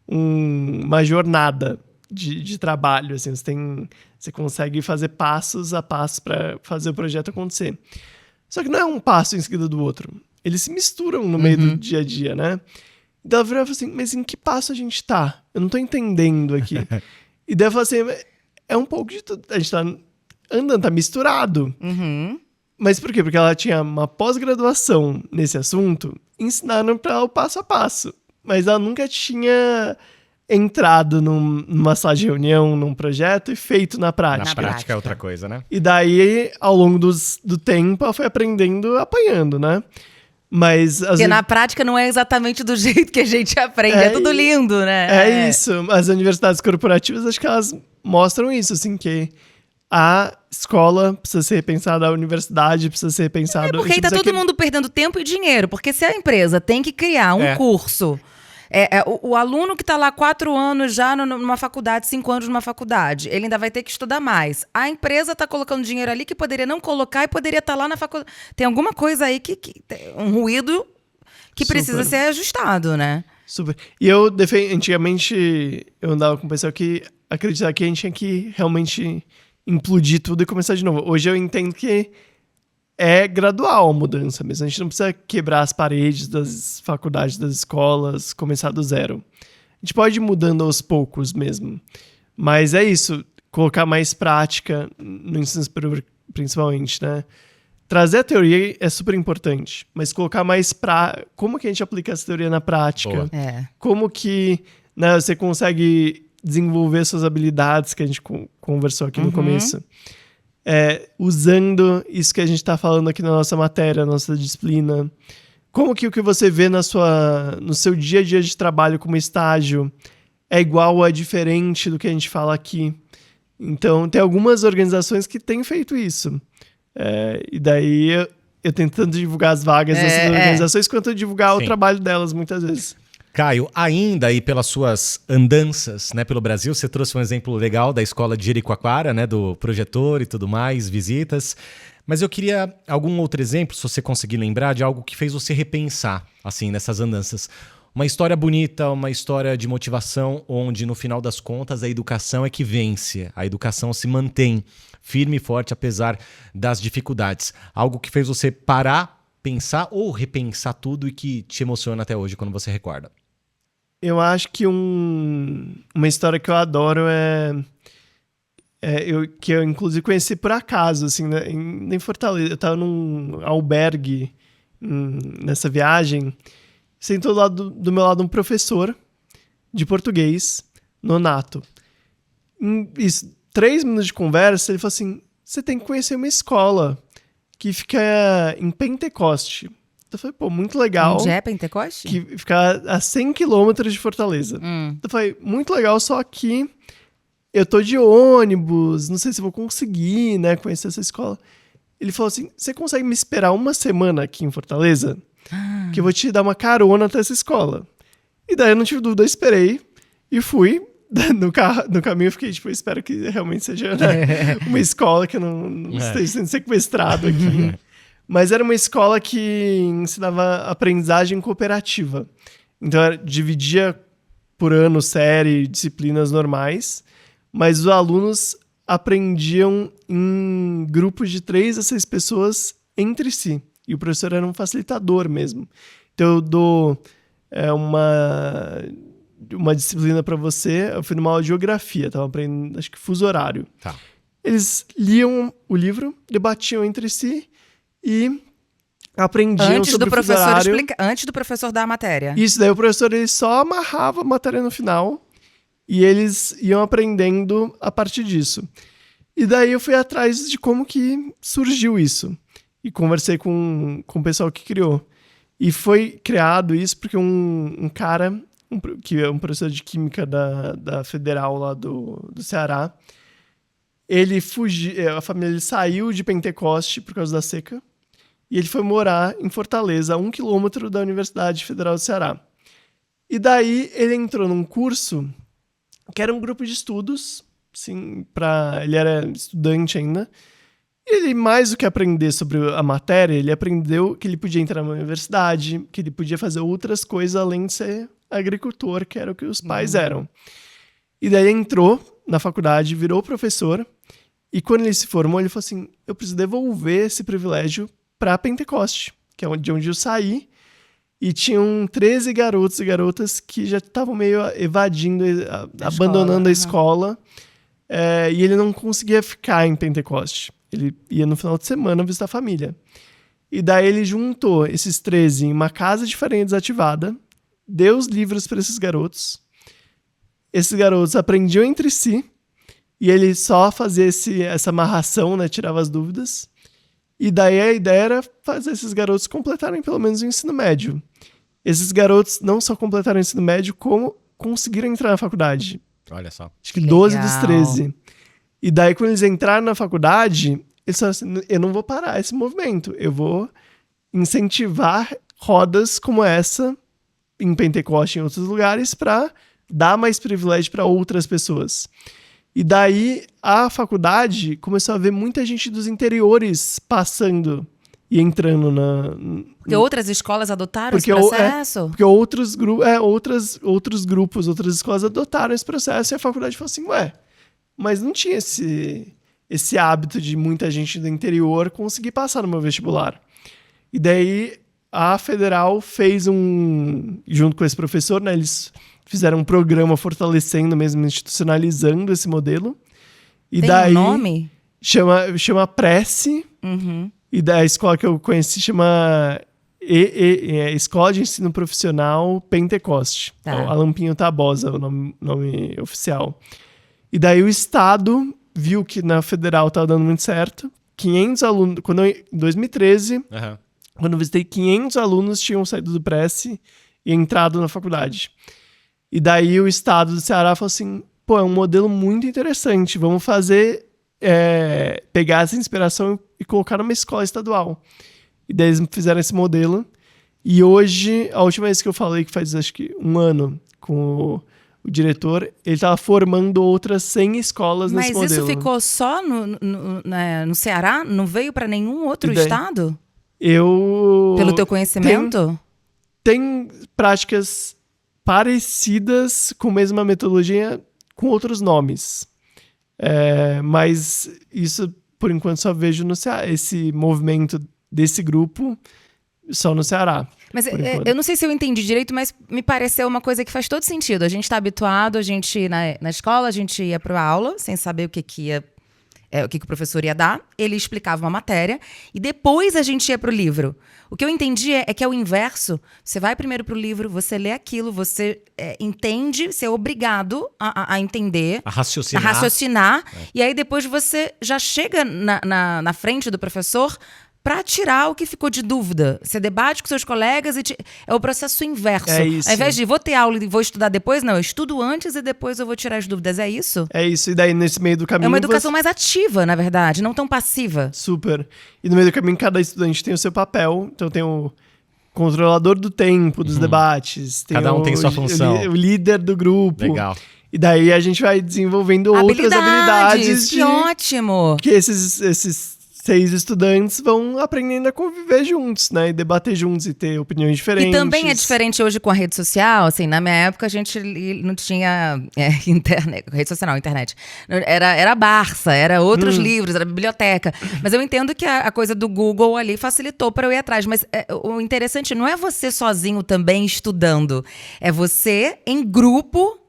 uma jornada de trabalho, assim, você consegue fazer passos a passo para fazer o projeto acontecer. Só que não é um passo em seguida do outro. Eles se misturam no meio do dia a dia, né? Então ela virou e falou assim, mas em que passo a gente tá? Eu não tô entendendo aqui. E daí eu falei assim, é um pouco de tudo. A gente tá andando, tá misturado. Uhum. Mas por quê? Porque ela tinha uma pós-graduação nesse assunto, ensinaram pra ela o passo a passo. Mas ela nunca tinha entrado numa sala de reunião, num projeto e feito na prática. Na prática é outra coisa, né? E daí, ao longo do tempo, ela foi aprendendo apanhando, né? Mas... Porque na prática não é exatamente do jeito que a gente aprende. É tudo lindo, né? É isso. As universidades corporativas, acho que elas mostram isso, assim, que a escola precisa ser repensada, a universidade precisa ser repensada. Porque aí tá todo mundo perdendo tempo e dinheiro. Porque se a empresa tem que criar um curso... O aluno que está lá 4 anos já numa faculdade, 5 anos numa faculdade, ele ainda vai ter que estudar mais. A empresa está colocando dinheiro ali que poderia não colocar e poderia estar lá na faculdade. Tem alguma coisa aí um ruído que precisa ser ajustado, né? Super. E antigamente, eu andava com o pessoal que acreditava que a gente tinha que realmente implodir tudo e começar de novo. Hoje eu entendo que é gradual a mudança mesmo. A gente não precisa quebrar as paredes das faculdades, das escolas, começar do zero. A gente pode ir mudando aos poucos mesmo. Mas é isso, colocar mais prática no ensino superior, principalmente, né? Trazer a teoria é super importante, mas colocar mais como que a gente aplica essa teoria na prática? Como que, né, você consegue desenvolver suas habilidades que a gente conversou aqui no começo? Usando isso que a gente está falando aqui na nossa matéria, na nossa disciplina. Como que o que você vê no seu dia a dia de trabalho como estágio é igual ou é diferente do que a gente fala aqui? Então, tem algumas organizações que têm feito isso. E daí, eu tento tanto divulgar as vagas dessas organizações quanto divulgar o trabalho delas, muitas vezes. Caio, ainda aí pelas suas andanças, né, pelo Brasil, você trouxe um exemplo legal da escola de Jericoacoara, né, do projetor e tudo mais, visitas. Mas eu queria algum outro exemplo, se você conseguir lembrar, de algo que fez você repensar, assim, nessas andanças. Uma história bonita, uma história de motivação, onde no final das contas a educação é que vence, a educação se mantém firme e forte apesar das dificuldades. Algo que fez você parar, pensar ou repensar tudo e que te emociona até hoje quando você recorda. Eu acho que uma história que eu adoro que eu inclusive conheci por acaso, assim, né, em Fortaleza. Eu estava num albergue nessa viagem, sentou do meu lado um professor de português, nonato. Em 3 minutos de conversa, ele falou assim, você tem que conhecer uma escola que fica em Pentecoste. Eu falei, pô, muito legal. Onde é Pentecoste? Que fica a 100 quilômetros de Fortaleza. Eu falei, muito legal, só que eu tô de ônibus, não sei se vou conseguir, né, conhecer essa escola. Ele falou assim, você consegue me esperar uma semana aqui em Fortaleza? Que eu vou te dar uma carona até essa escola. E daí eu não tive dúvida, eu esperei e fui. No caminho eu fiquei, tipo, eu espero que realmente seja, né, uma escola que eu não esteja sendo sequestrado aqui. Mas era uma escola que ensinava aprendizagem cooperativa. Então, dividia por ano série, disciplinas normais, mas os alunos aprendiam em grupos de 3 a 6 pessoas entre si. E o professor era um facilitador mesmo. Então, eu dou uma disciplina para você. Eu fui numa aula de geografia, estava aprendendo, acho que fuso horário. Tá. Eles liam o livro, debatiam entre si, e aprendiam sobre o fuso horário. Antes do professor dar a matéria. Isso, daí o professor ele só amarrava a matéria no final e eles iam aprendendo a partir disso. E daí eu fui atrás de como que surgiu isso. E conversei com o pessoal que criou. E foi criado isso porque um cara que é um professor de química da Federal lá do Ceará. Ele fugiu, a família dele saiu de Pentecoste por causa da seca, e ele foi morar em Fortaleza, a 1 quilômetro da Universidade Federal do Ceará. E daí ele entrou num curso que era um grupo de estudos, assim, ele era estudante ainda. E ele, mais do que aprender sobre a matéria, ele aprendeu que ele podia entrar na universidade, que ele podia fazer outras coisas além de ser agricultor, que era o que os pais eram. E daí ele entrou na faculdade, virou professor, e quando ele se formou, ele falou assim, eu preciso devolver esse privilégio para Pentecoste, que é de onde eu saí, e tinham 13 garotos e garotas que já estavam meio evadindo, abandonando a escola, e ele não conseguia ficar em Pentecoste. Ele ia no final de semana visitar a família. E daí ele juntou esses 13 em uma casa diferente, desativada, deu os livros para esses garotos. Esses garotos aprendiam entre si, e ele só fazia essa amarração, né, tirava as dúvidas. E daí a ideia era fazer esses garotos completarem pelo menos o ensino médio. Esses garotos não só completaram o ensino médio, como conseguiram entrar na faculdade. Olha só. Acho que 12 dos 13. E daí, quando eles entraram na faculdade, eles falaram assim, eu não vou parar esse movimento. Eu vou incentivar rodas como essa em Pentecoste e em outros lugares para dar mais privilégio para outras pessoas. E daí, a faculdade começou a ver muita gente dos interiores passando e entrando Porque outras escolas adotaram esse processo? Porque outros grupos, outras escolas adotaram esse processo e a faculdade falou assim, mas não tinha esse hábito de muita gente do interior conseguir passar no meu vestibular. E daí a Federal fez junto com esse professor, né, eles fizeram um programa fortalecendo mesmo, institucionalizando esse modelo. E tem daí, um nome? Chama Prece. Uhum. E da escola que eu conheci chama Escola de Ensino Profissional Pentecoste. Tá. A Lampinho Tabosa, o nome oficial. E daí o Estado viu que na Federal estava dando muito certo. 500 alunos... Em 2013, quando eu visitei, 500 alunos tinham saído do Prece e entrado na faculdade. E daí o Estado do Ceará falou assim, é um modelo muito interessante, vamos pegar essa inspiração e colocar numa escola estadual. E daí eles fizeram esse modelo. E hoje, a última vez que eu falei, que faz acho que 1 ano, com o diretor, ele estava formando outras 100 escolas nesse modelo. Mas isso ficou só no Ceará? Não veio para nenhum outro estado? Pelo teu conhecimento? Tem práticas parecidas com a mesma metodologia, com outros nomes. Mas isso, por enquanto, só vejo no Ceará. Esse movimento desse grupo só no Ceará. Mas eu não sei se eu entendi direito, mas me pareceu uma coisa que faz todo sentido. A gente está habituado, na escola, a gente ia para a aula, sem saber o que o professor ia dar. Ele explicava uma matéria e depois a gente ia para o livro. O que eu entendi é que é o inverso. Você vai primeiro para o livro, você lê aquilo, você entende, você é obrigado a entender. A raciocinar. E aí depois você já chega na frente do professor para tirar o que ficou de dúvida. Você debate com seus colegas é o processo inverso. É isso. Ao invés de vou ter aula e vou estudar depois, não, eu estudo antes e depois eu vou tirar as dúvidas. É isso? É isso. E daí, nesse meio do caminho... É uma educação mais ativa, na verdade, não tão passiva. Super. E no meio do caminho, cada estudante tem o seu papel. Então, tem o controlador do tempo, dos debates. Cada um tem sua função. O líder do grupo. Legal. E daí, a gente vai desenvolvendo outras habilidades. Que ótimo! Que esses 6 estudantes vão aprendendo a conviver juntos, né? E debater juntos e ter opiniões diferentes. E também é diferente hoje com a rede social. Assim, na minha época, a gente não tinha internet. Rede social não, internet. Era Barça, era outros livros, era biblioteca. Mas eu entendo que a coisa do Google ali facilitou para eu ir atrás. Mas o interessante não é você sozinho também estudando. É você em grupo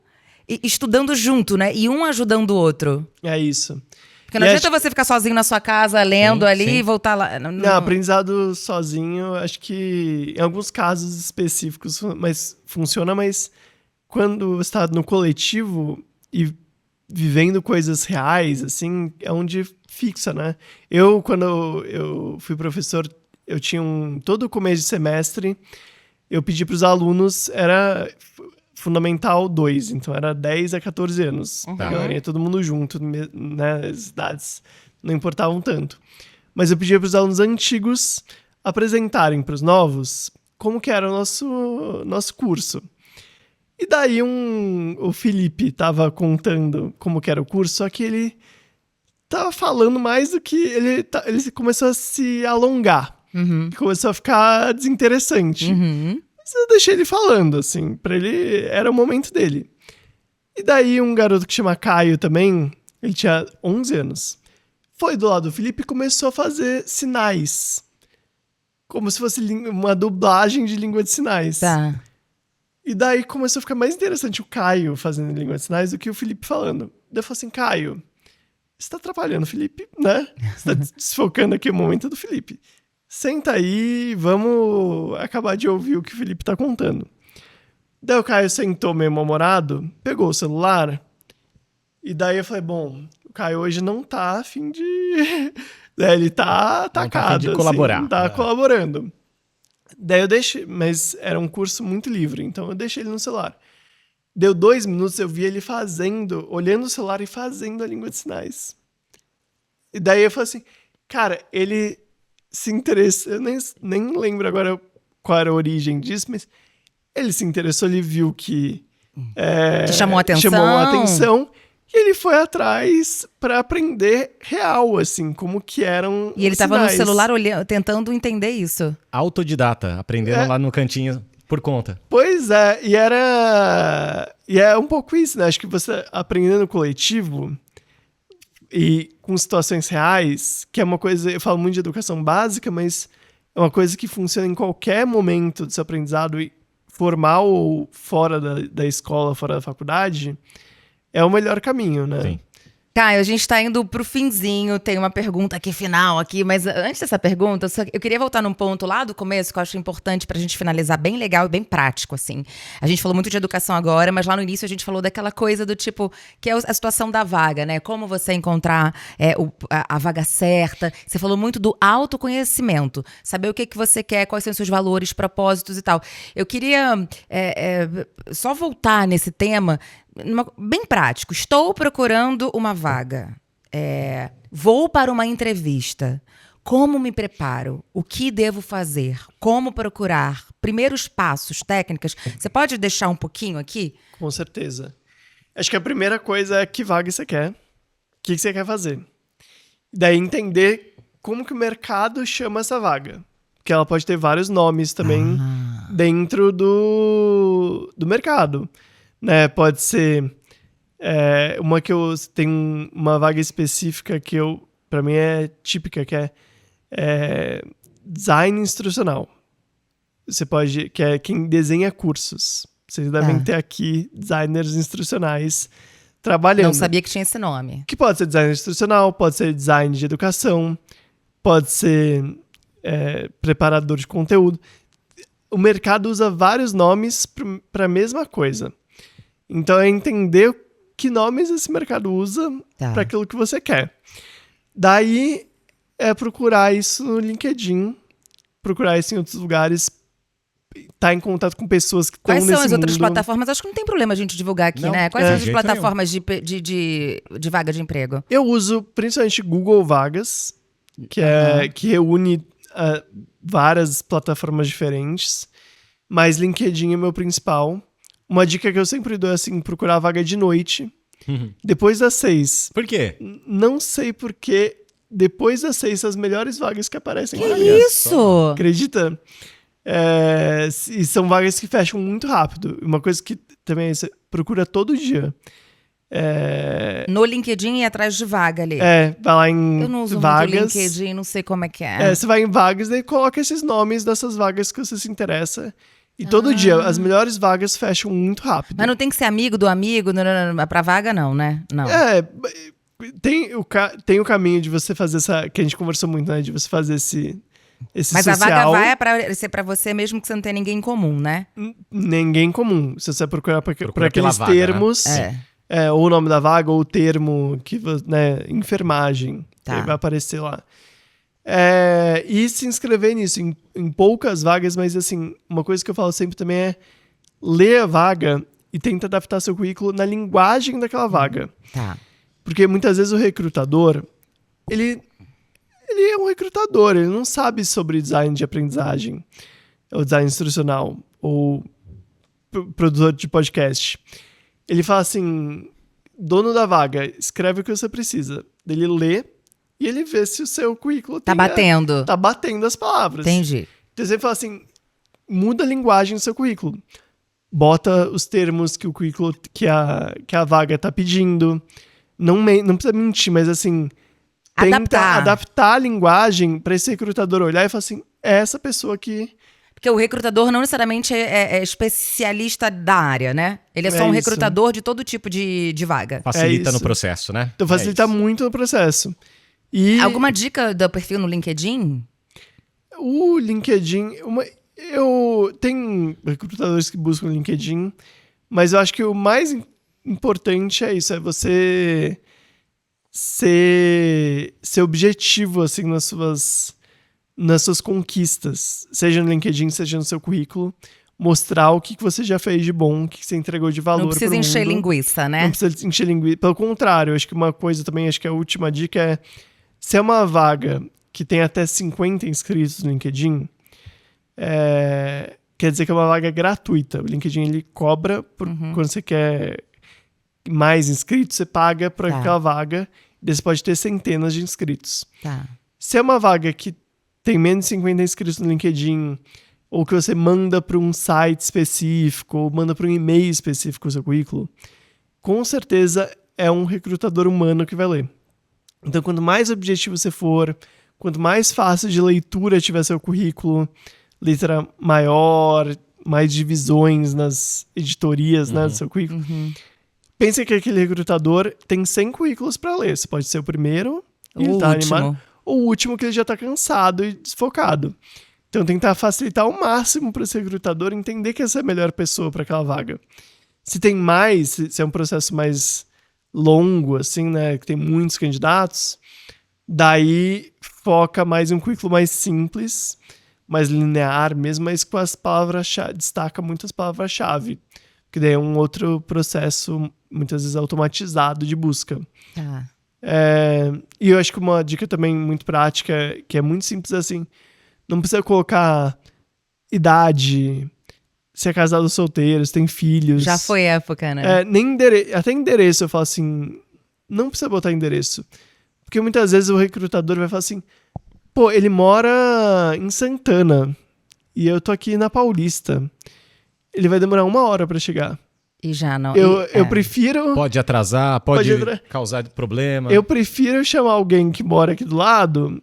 estudando junto, né? E um ajudando o outro. É isso. Porque não adianta você ficar sozinho na sua casa, lendo e voltar lá. Não, aprendizado sozinho, acho que em alguns casos específicos funciona, mas quando você está no coletivo e vivendo coisas reais, assim, é onde fixa, né? Quando eu fui professor, eu tinha todo o começo de semestre, eu pedi para os alunos, Fundamental 2, então era 10 a 14 anos. Uhum. A galerinha, todo mundo junto, né? As idades não importavam tanto. Mas eu pedia para os alunos antigos apresentarem para os novos como que era o nosso curso. E daí o Felipe tava contando como que era o curso, só que ele tava falando mais do que... Ele começou a se alongar. Começou a ficar desinteressante. Mas eu deixei ele falando, assim, pra ele... Era o momento dele. E daí um garoto que chama Caio também, ele tinha 11 anos, foi do lado do Felipe e começou a fazer sinais. Como se fosse uma dublagem de língua de sinais. Tá. E daí começou a ficar mais interessante o Caio fazendo língua de sinais do que o Felipe falando. Daí eu falei assim, Caio, você tá atrapalhando o Felipe, né? Você tá desfocando aqui o momento do Felipe. Senta aí, vamos acabar de ouvir o que o Felipe tá contando. Daí o Caio sentou meio mal-humorado, pegou o celular, e daí eu falei, bom, o Caio hoje não tá a fim de... Ele tá atacado, de colaborar. Assim, não tá colaborando. Daí eu deixei, mas era um curso muito livre, então eu deixei ele no celular. Deu 2 minutos, eu vi ele olhando o celular e fazendo a língua de sinais. E daí eu falei assim, cara, ele se interessou, eu nem lembro agora qual era a origem disso, mas ele se interessou, ele viu que... Te chamou a atenção. Chamou a atenção. E ele foi atrás pra aprender real, assim, como que eram E ele os tava no sinais. celular tentando entender isso. Autodidata, aprendendo lá no cantinho por conta. Pois é, e é um pouco isso, né? Acho que você aprendendo coletivo e com situações reais, que é uma coisa, eu falo muito de educação básica, mas é uma coisa que funciona em qualquer momento do seu aprendizado, formal ou fora da escola, fora da faculdade, é o melhor caminho, né? Sim. Caio, a gente tá indo pro finzinho, tem uma pergunta aqui final aqui, mas antes dessa pergunta, eu queria voltar num ponto lá do começo que eu acho importante pra gente finalizar bem legal e bem prático, assim. A gente falou muito de educação agora, mas lá no início a gente falou daquela coisa do tipo, que é a situação da vaga, né? Como você encontrar a vaga certa. Você falou muito do autoconhecimento, saber o que você quer, quais são os seus valores, propósitos e tal. Eu queria só voltar nesse tema... bem prático. Estou procurando uma vaga. Vou para uma entrevista. Como me preparo? O que devo fazer? Como procurar? Primeiros passos, técnicas. Você pode deixar um pouquinho aqui? Com certeza. Acho que a primeira coisa é que vaga você quer. O que você quer fazer? Daí entender como que o mercado chama essa vaga. Porque ela pode ter vários nomes também dentro do mercado. Né, pode ser uma que eu tenho uma vaga específica que para mim é típica, que é design instrucional. Você pode, que é quem desenha cursos. Vocês devem ter aqui designers instrucionais trabalhando. Não sabia que tinha esse nome. Que pode ser design instrucional, pode ser design de educação, pode ser preparador de conteúdo. O mercado usa vários nomes para a mesma coisa. Então é entender que nomes esse mercado usa para aquilo que você quer. Daí é procurar isso no LinkedIn, procurar isso em outros lugares, estar em contato com pessoas que estão nesse mundo. Quais são as outras plataformas? Acho que não tem problema a gente divulgar aqui, né? Quais são as plataformas de vaga de emprego? Eu uso principalmente Google Vagas, que reúne várias plataformas diferentes, mas LinkedIn é meu principal. Uma dica que eu sempre dou é assim, procurar a vaga de noite, depois das 6. Por quê? Não sei porque depois das 6 são as melhores vagas que aparecem. Que isso? Acredita? E são vagas que fecham muito rápido. Uma coisa que também você procura todo dia. No LinkedIn e atrás de vaga ali. Vai lá em Eu não uso vagas. muito LinkedIn, não sei como é que é. Você vai em vagas e coloca esses nomes dessas vagas que você se interessa. E todo dia, as melhores vagas fecham muito rápido. Mas não tem que ser amigo do amigo, pra vaga não, né? Não. Tem o caminho de você fazer que a gente conversou muito, né? De você fazer esse Mas social. a vaga vai ser pra você mesmo que você não tenha ninguém em comum, né? Ninguém comum. Se você procurar por Procura aqueles pela vaga, termos, né? ou o nome da vaga, ou o termo, né, enfermagem, Tá. que vai aparecer lá. E se inscrever nisso, em poucas vagas, mas assim, uma coisa que eu falo sempre também é ler a vaga e tenta adaptar seu currículo na linguagem daquela vaga. Tá. Porque muitas vezes o recrutador, ele é um recrutador, ele não sabe sobre design de aprendizagem, ou design instrucional, ou produtor de podcast. Ele fala assim, dono da vaga, escreve o que você precisa. Ele lê e ele vê se o seu currículo Tá batendo. tá batendo as palavras. Entendi. Então você fala assim, muda a linguagem do seu currículo. Bota os termos que o currículo, que a vaga tá pedindo. Não precisa mentir, mas assim, tenta adaptar a linguagem para esse recrutador olhar e falar assim, é essa pessoa que... Porque o recrutador não necessariamente é especialista da área, né? Ele é só um isso. recrutador de todo tipo de vaga. Facilita É no isso. processo, né? Então facilita muito o processo. E Alguma dica do perfil no LinkedIn? o LinkedIn... Tem recrutadores que buscam o LinkedIn, mas eu acho que o mais importante é isso, é você ser objetivo assim, nas suas conquistas, seja no LinkedIn, seja no seu currículo, mostrar o que você já fez de bom, o que você entregou de valor. Não precisa pro encher mundo. linguiça, né? Não precisa encher linguiça. Pelo contrário, eu acho que uma coisa também, acho que a última dica é, se é uma vaga que tem até 50 inscritos no LinkedIn, quer dizer que é uma vaga gratuita. O LinkedIn, ele cobra quando você quer mais inscritos, você paga por aquela vaga, e você pode ter centenas de inscritos. Tá. Se é uma vaga que tem menos de 50 inscritos no LinkedIn, ou que você manda para um site específico, ou manda para um e-mail específico o seu currículo, com certeza é um recrutador humano que vai ler. Então, quanto mais objetivo você for, quanto mais fácil de leitura tiver seu currículo, letra maior, mais divisões nas editorias, né, do seu currículo. Pensa que aquele recrutador tem 100 currículos para ler. Você pode ser o primeiro, ele tá animado, ou o último que ele já tá cansado e desfocado. Então tentar facilitar ao máximo para esse recrutador entender que essa é a melhor pessoa para aquela vaga. Se tem mais, se é um processo mais longo, assim, né, que tem muitos candidatos, daí foca mais em um currículo mais simples, mais linear mesmo, mas com as palavras-chave, destaca muito as palavras-chave. Que daí é um outro processo, muitas vezes automatizado, de busca. Tá. E eu acho que uma dica também muito prática, que é muito simples assim, não precisa colocar idade, se é casado ou solteiro, se tem filhos. Já foi época, né? Nem até endereço eu falo assim, não precisa botar endereço. Porque muitas vezes o recrutador vai falar assim, pô, ele mora em Santana e eu tô aqui na Paulista. Ele vai demorar 1 hora pra chegar. E já não. Eu prefiro... Pode atrasar, pode causar problema. Eu prefiro chamar alguém que mora aqui do lado,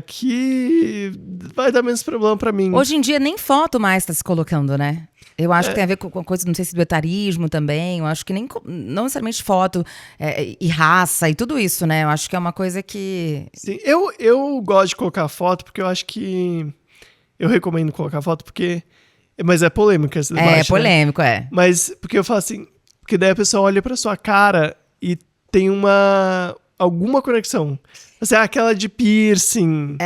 que vai dar menos problema pra mim. Hoje em dia nem foto mais tá se colocando, né? Eu acho que tem a ver com coisa, não sei se do etarismo também. Eu acho que não necessariamente foto e raça e tudo isso, né? Eu acho que é uma coisa que... Sim, eu gosto de colocar foto porque eu acho que... Eu recomendo colocar foto porque... Mas é polêmico esse debate, É polêmico, né? Mas porque eu falo assim... Porque daí a pessoa olha pra sua cara e tem alguma conexão. Assim, aquela de piercing.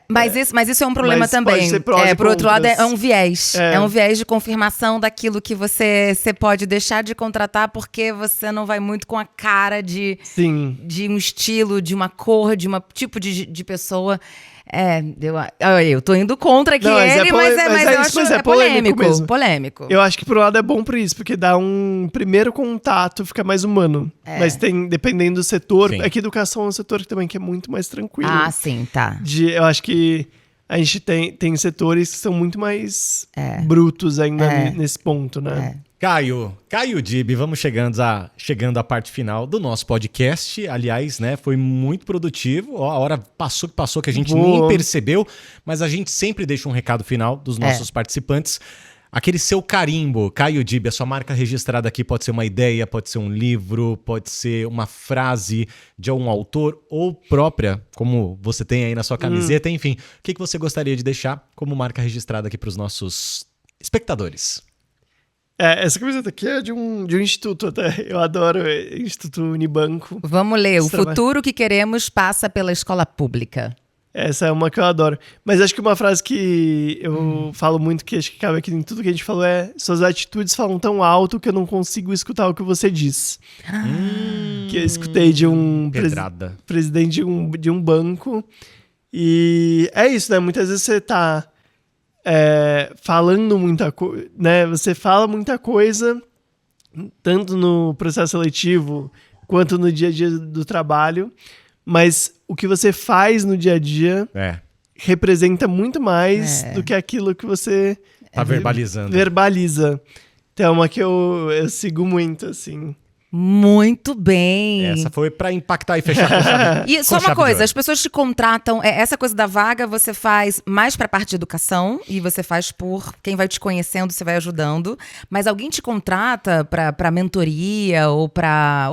Mas isso é um problema mas também. pode ser prós e Por outro lado, contras. é um viés. É um viés de confirmação daquilo que você pode deixar de contratar porque você não vai muito com a cara de um estilo, de uma cor, de um tipo de pessoa. Eu tô indo contra aqui mas eu acho que é polêmico mesmo. Polêmico. Eu acho que por um lado é bom por isso, porque dá um primeiro contato, fica mais humano. Mas dependendo do setor, é que educação é um setor também que é muito mais tranquilo. Ah, sim, tá. Eu acho que a gente tem setores que são muito mais brutos ainda nesse ponto, né? Caio Dib, vamos chegando à parte final do nosso podcast. Aliás, né, foi muito produtivo. A hora passou que a gente nem percebeu, mas a gente sempre deixa um recado final dos nossos participantes. Aquele seu carimbo, Caio Dib, a sua marca registrada aqui pode ser uma ideia, pode ser um livro, pode ser uma frase de algum autor ou própria, como você tem aí na sua camiseta, enfim. O que você gostaria de deixar como marca registrada aqui para os nossos espectadores? Essa camiseta aqui é de um instituto até. Eu adoro o Instituto Unibanco. Vamos ler. O futuro que queremos passa pela escola pública. Essa é uma que eu adoro. Mas acho que uma frase que eu falo muito, que acho que cabe aqui em tudo que a gente falou, é: suas atitudes falam tão alto que eu não consigo escutar o que você diz. Que eu escutei de um Pedrada. presidente de um banco. E é isso, né? Muitas vezes você tá falando muita coisa, né? Você fala muita coisa, tanto no processo seletivo quanto no dia a dia do trabalho, mas o que você faz no dia a dia representa muito mais do que aquilo que você Tá verbalizando. verbaliza. Então é uma que eu sigo muito, assim. Muito bem. Essa foi pra impactar e fechar com chave. E com só uma chave de coisa, ouro. as pessoas te contratam, essa coisa da vaga você faz mais pra parte de educação e você faz por quem vai te conhecendo, você vai ajudando, mas alguém te contrata pra mentoria ou pra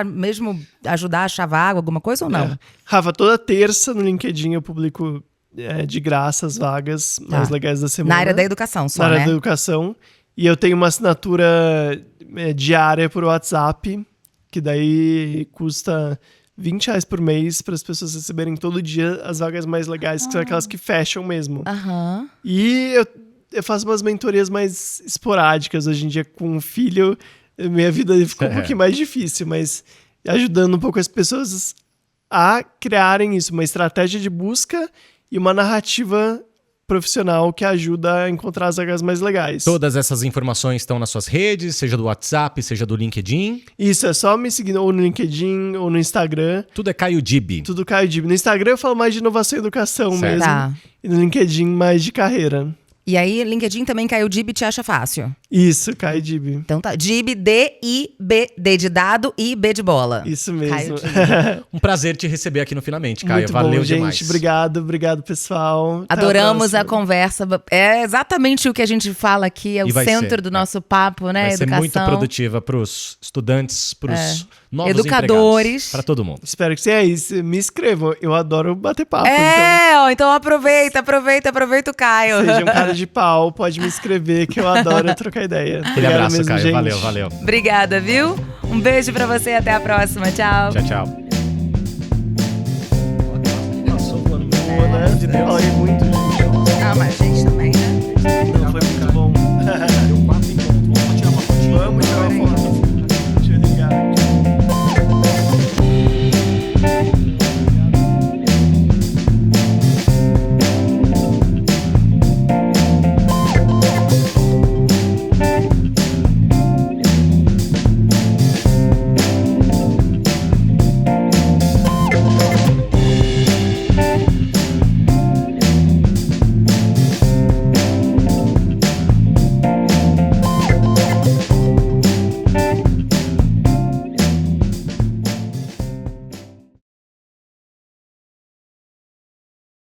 mesmo ajudar a achar vaga, alguma coisa ou não? Rafa, toda terça no LinkedIn eu publico de graça as vagas mais legais da semana. Na área da educação só, Na área né? da educação. E eu tenho uma assinatura diária por WhatsApp, que daí custa R$20 por mês para as pessoas receberem todo dia as vagas mais legais, que são aquelas que fecham mesmo. Aham. E eu faço umas mentorias mais esporádicas. Hoje em dia, com um filho, minha vida ficou um pouquinho mais difícil, mas ajudando um pouco as pessoas a criarem isso, uma estratégia de busca e uma narrativa profissional que ajuda a encontrar as vagas mais legais. Todas essas informações estão nas suas redes, seja do WhatsApp, seja do LinkedIn. Isso, é só me seguir ou no LinkedIn ou no Instagram. Tudo é Caio Dib. Tudo Caio Dib. No Instagram eu falo mais de inovação e educação Certo. mesmo. Tá. E no LinkedIn mais de carreira. E aí, LinkedIn também caiu Dib te acha fácil. Isso, Caio Dib. Então tá, Dib, D-I-B, D de dado e B de bola. Isso Caio mesmo. Dib. Um prazer te receber aqui no Finalmente, Caio. Muito Valeu bom, demais. gente. Obrigado, pessoal. Até Adoramos a próxima. conversa. É exatamente o que a gente fala aqui, é o E vai centro ser, do nosso papo, né? Vai ser Educação. muito produtiva para os estudantes, para os novos Educadores. para todo mundo. Espero que você é isso. Me inscrevam. Eu adoro bater papo. Então aproveita o Caio. Então, seja um cara de pau, pode me inscrever, que eu adoro trocar ideia. Aquele Obrigado abraço, mesmo, Caio. gente. Valeu. Obrigada, viu? Um beijo pra você e até a próxima. Tchau. Tchau. Passou voando, né? Falei muito.